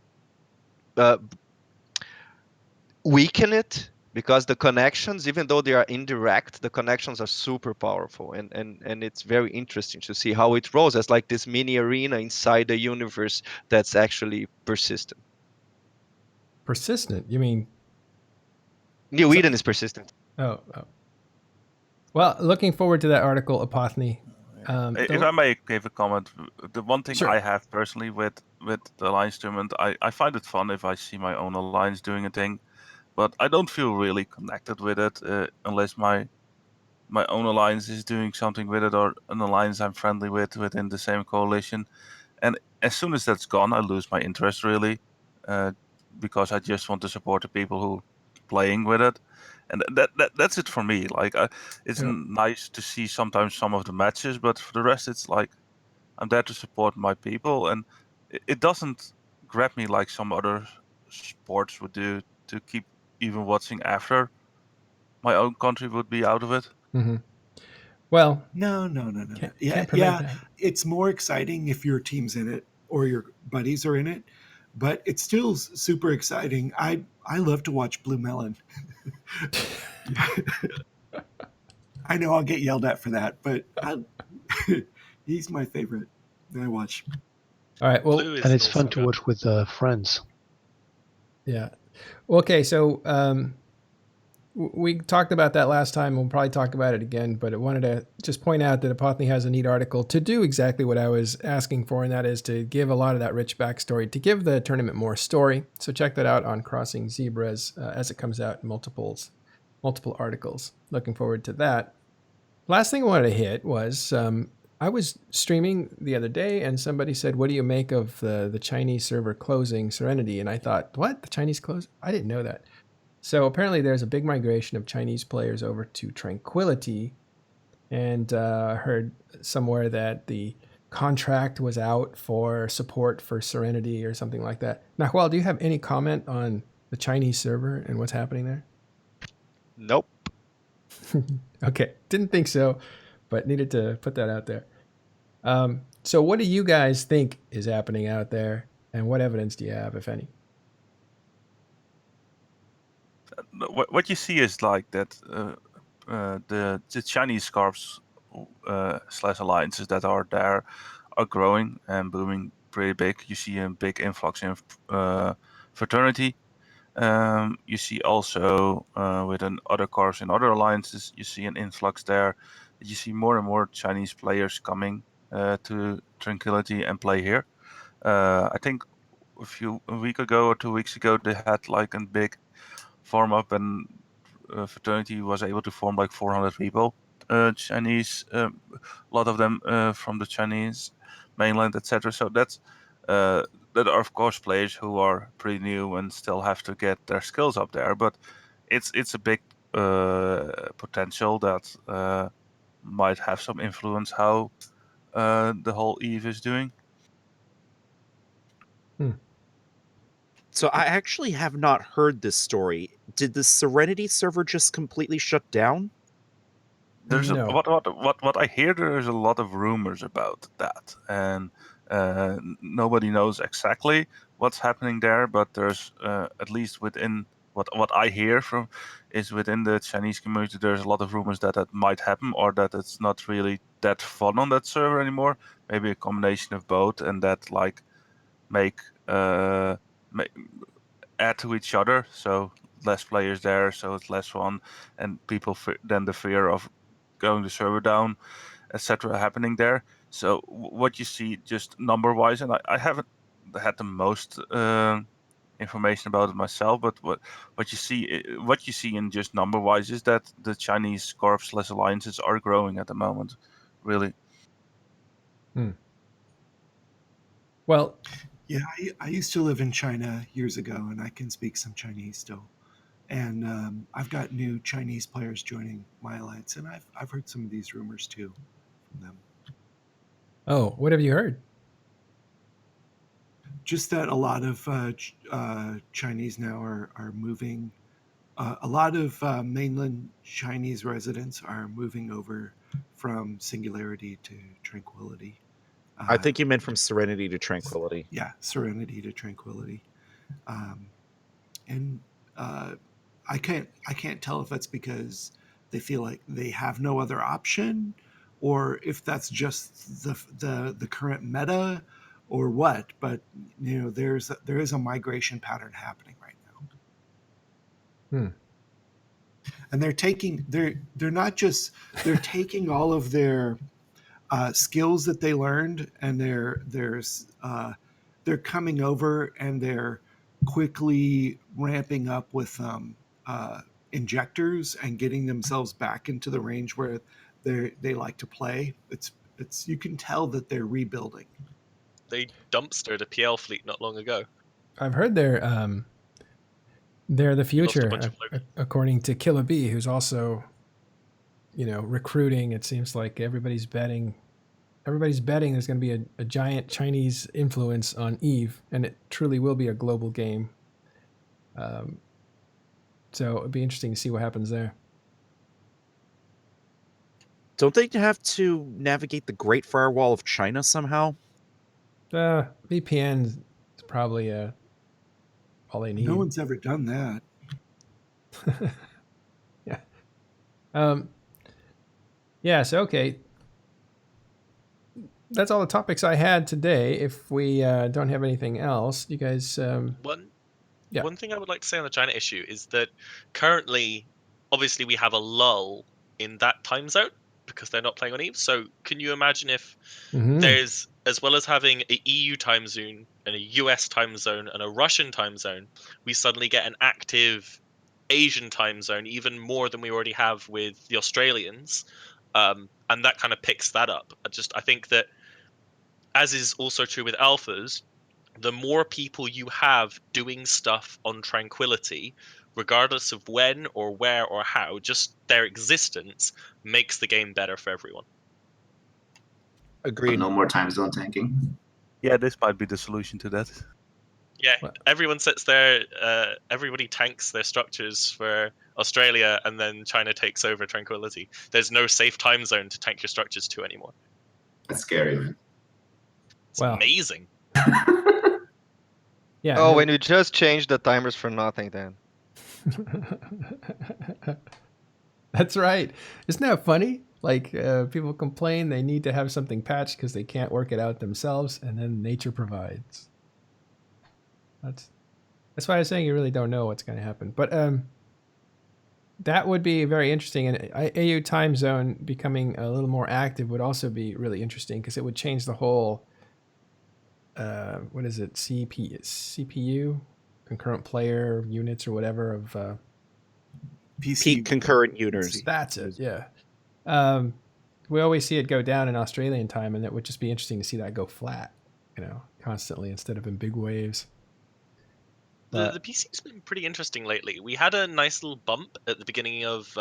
weaken it, because the connections, even though they are indirect, the connections are super powerful, and it's very interesting to see how it rolls as like this mini arena inside the universe that's actually persistent. Persistent? You mean New Eden is persistent? Oh. Well, looking forward to that article, Apothny. If I may give a comment, the one thing Sure. I have personally with the Alliance tournament, I find it fun if I see my own Alliance doing a thing, but I don't feel really connected with it unless my own Alliance is doing something with it, or an Alliance I'm friendly with within the same coalition. And as soon as that's gone, I lose my interest really, because I just want to support the people who playing with it. And that's it for me. Like, it's nice to see sometimes some of the matches, but for the rest, it's like I'm there to support my people, and it doesn't grab me like some other sports would do, to keep even watching after my own country would be out of it. Mm-hmm. Well, no. Can't prevent that. It's more exciting if your team's in it or your buddies are in it, but it's still super exciting. I love to watch Blue Melon. I know I'll get yelled at for that, but he's my favorite that I watch. All right. Well, and it's fun to watch with friends. Yeah. Okay. So we talked about that last time. We'll probably talk about it again, but I wanted to just point out that Apothny has a neat article to do exactly what I was asking for, and that is to give a lot of that rich backstory, to give the tournament more story. So check that out on Crossing Zebras as it comes out in multiple articles. Looking forward to that. Last thing I wanted to hit was I was streaming the other day, and somebody said, "What do you make of the Chinese server closing Serenity?" And I thought, what? The Chinese close? I didn't know that. So apparently there's a big migration of Chinese players over to Tranquility, and heard somewhere that the contract was out for support for Serenity or something like that. Nahuel, do you have any comment on the Chinese server and what's happening there? Nope. Okay, didn't think so, but needed to put that out there. So what do you guys think is happening out there, and what evidence do you have, if any? What you see is like that the Chinese scarves / alliances that are there are growing and booming pretty big. You see a big influx in fraternity. You see also within other corps in other alliances, you see an influx there. You see more and more Chinese players coming to Tranquility and play here. I think a week ago or 2 weeks ago, they had like a big form up, and fraternity was able to form like 400 people. Chinese, a lot of them from the Chinese mainland, etc. So that are of course players who are pretty new and still have to get their skills up there. But it's a big potential that might have some influence how the whole Eve is doing. So I actually have not heard this story. Did the Serenity server just completely shut down? There's No. what I hear. There's a lot of rumors about that, and nobody knows exactly what's happening there. But there's at least within what I hear from is within the Chinese community, there's a lot of rumors that that might happen, or that it's not really that fun on that server anymore. Maybe a combination of both, and that like make add to each other. So less players there, so it's less fun, and people then the fear of going the server down, etc., happening there. So what you see just number wise, and I haven't had the most information about it myself, but what you see in just number wise is that the Chinese corps / alliances are growing at the moment, really. Well, Yeah, I used to live in China years ago, and I can speak some Chinese still. And I've got new Chinese players joining my alliance, and I've heard some of these rumors too from them. oh, what have you heard? Just that a lot of Chinese now are moving. A lot of mainland Chinese residents are moving over from Singularity to Tranquility. I think you meant from Serenity to Tranquility. Yeah, Serenity to Tranquility. And I can't tell if that's because they feel like they have no other option, or if that's just the current meta, or what. But there is a migration pattern happening right now. And they're taking all of their skills that they learned, and they're coming over, and they're quickly ramping up with injectors and getting themselves back into the range where they like to play. It's you can tell that they're rebuilding. They dumpstered a PL fleet not long ago. I've heard they're the future, according to Killer B, who's also, recruiting. It seems like everybody's betting there's going to be a giant Chinese influence on EVE, and it truly will be a global game. So it'd be interesting to see what happens there. Don't they have to navigate the Great Firewall of China somehow? VPN is probably all they need. No one's ever done that. Yeah. Yeah. So okay. That's all the topics I had today. If we don't have anything else, you guys. One thing I would like to say on the China issue is that currently, obviously, we have a lull in that time zone because they're not playing on EVE. So can you imagine if there's, as well as having an EU time zone and a US time zone and a Russian time zone, we suddenly get an active Asian time zone, even more than we already have with the Australians, and that kind of picks that up. I think that, as is also true with alphas, the more people you have doing stuff on Tranquility, regardless of when or where or how, just their existence makes the game better for everyone. Agreed. No more time zone tanking. Yeah, this might be the solution to that. Yeah, everyone sits there, everybody tanks their structures for Australia, and then China takes over Tranquility. There's no safe time zone to tank your structures to anymore. That's scary, man. It's amazing. Yeah. Oh, when you just change the timers for nothing, then. That's right. Isn't that funny? Like people complain they need to have something patched because they can't work it out themselves, and then nature provides. That's why I was saying you really don't know what's going to happen. But that would be very interesting, and AU time zone becoming a little more active would also be really interesting because it would change the whole. What is it? CPU, concurrent player units or whatever of PC peak concurrent units. That's it. Yeah. We always see it go down in Australian time, and it would just be interesting to see that go flat, constantly instead of in big waves. The PC's been pretty interesting lately. We had a nice little bump at the beginning of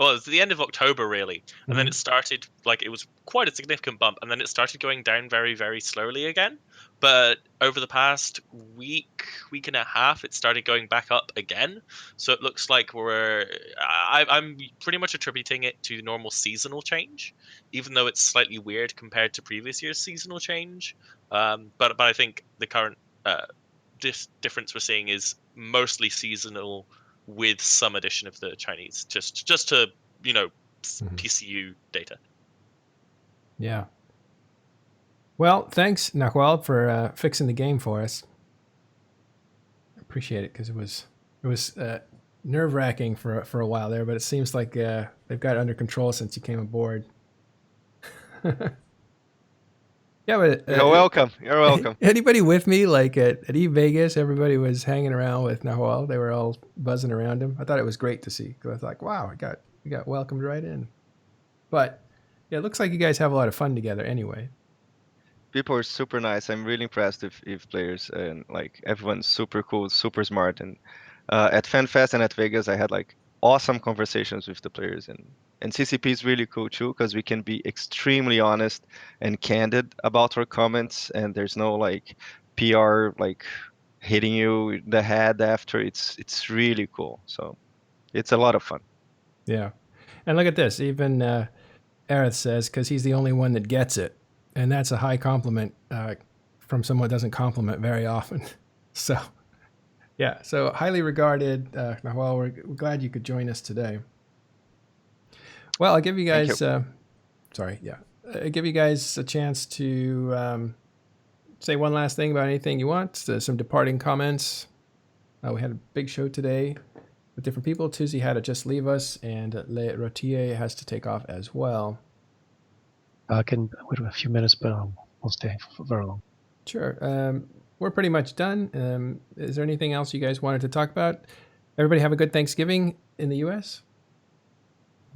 well, it was the end of October really, and then it started like it was quite a significant bump, and then it started going down very, very slowly again. But over the past week and a half, it started going back up again. So it looks like I'm pretty much attributing it to normal seasonal change, even though it's slightly weird compared to previous year's seasonal change. But I think the current difference we're seeing is mostly seasonal, with some addition of the Chinese, just to PCU data. Yeah. Well, thanks, Nahual, for fixing the game for us. Appreciate it, because it was nerve-wracking for a while there, but it seems like they've got it under control since you came aboard. Yeah, but You're welcome. You're welcome. Anybody with me? Like at Eve Vegas, everybody was hanging around with Nahual. They were all buzzing around him. I thought it was great to see, because I was like, wow, we got welcomed right in. But yeah, it looks like you guys have a lot of fun together anyway. People are super nice. I'm really impressed with Eve players, and like everyone's super cool, super smart. And at FanFest and at Vegas, I had like awesome conversations with the players, and CCP is really cool too, because we can be extremely honest and candid about our comments, and there's no like PR like hitting you in the head after. It's really cool. So it's a lot of fun. Yeah, and look at this. Even Aerith says, because he's the only one that gets it, and that's a high compliment from someone that doesn't compliment very often. So. Yeah, so highly regarded. Nahual, we're glad you could join us today. Well, I'll give you guys, I'll give you guys a chance to say one last thing about anything you want, some departing comments. We had a big show today with different people. Tuzi had to just leave us, and Le Rotier has to take off as well. I can wait a few minutes, but I won't stay for very long. Sure. We're pretty much done. Is there anything else you guys wanted to talk about? Everybody have a good Thanksgiving in the U.S.?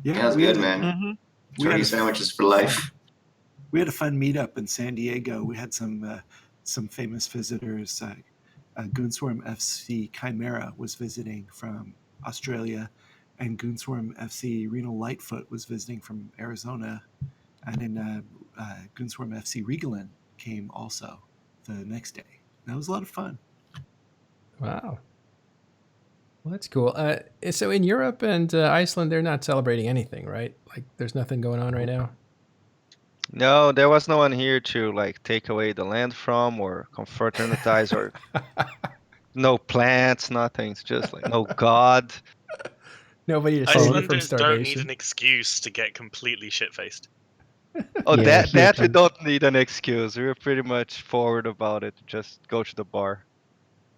Yeah, that's good, man. Turkey sandwiches for life. We had a fun meetup in San Diego. We had some famous visitors. Goonswarm FC Chimera was visiting from Australia, and Goonswarm FC Reno Lightfoot was visiting from Arizona, and then Goonswarm FC Regalin came also the next day. That was a lot of fun. Wow. Well, that's cool. So in Europe and Iceland, they're not celebrating anything, right? Like, there's nothing going on right now? No, there was no one here to like take away the land from or confraternize or no plants, nothing. It's just like no God. Nobody to save you from Icelanders don't need starvation. an excuse to get completely shit-faced. Oh, Yeah, that we don't need an excuse. We're pretty much forward about it. Just go to the bar.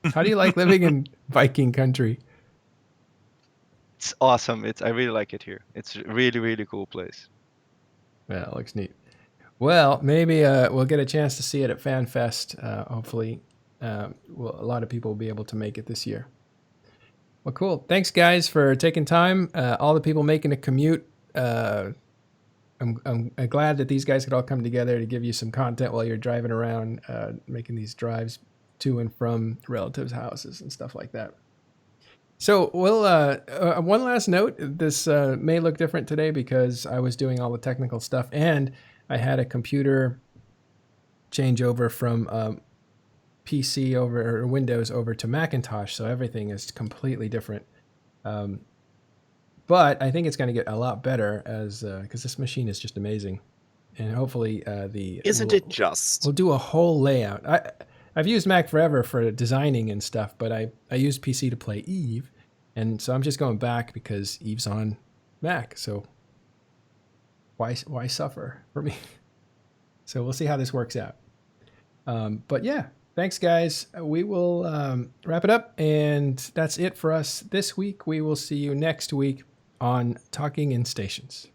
How do you like living in Viking country? It's awesome. I really like it here. It's a really, really cool place. Yeah, it looks neat. Well, maybe we'll get a chance to see it at FanFest. Hopefully, a lot of people will be able to make it this year. Well, cool. Thanks, guys, for taking time. All the people making a commute. I'm glad that these guys could all come together to give you some content while you're driving around, making these drives to and from relatives' houses and stuff like that. So we'll one last note. This may look different today because I was doing all the technical stuff, and I had a computer change over from PC or Windows over to Macintosh, so everything is completely different. But I think it's going to get a lot better because this machine is just amazing, and hopefully we'll do a whole layout. I've used Mac forever for designing and stuff, but I used PC to play Eve, and so I'm just going back because Eve's on Mac. So why suffer for me? So we'll see how this works out. But yeah, thanks guys. We will wrap it up, and that's it for us this week. We will see you next week on Talking in Stations.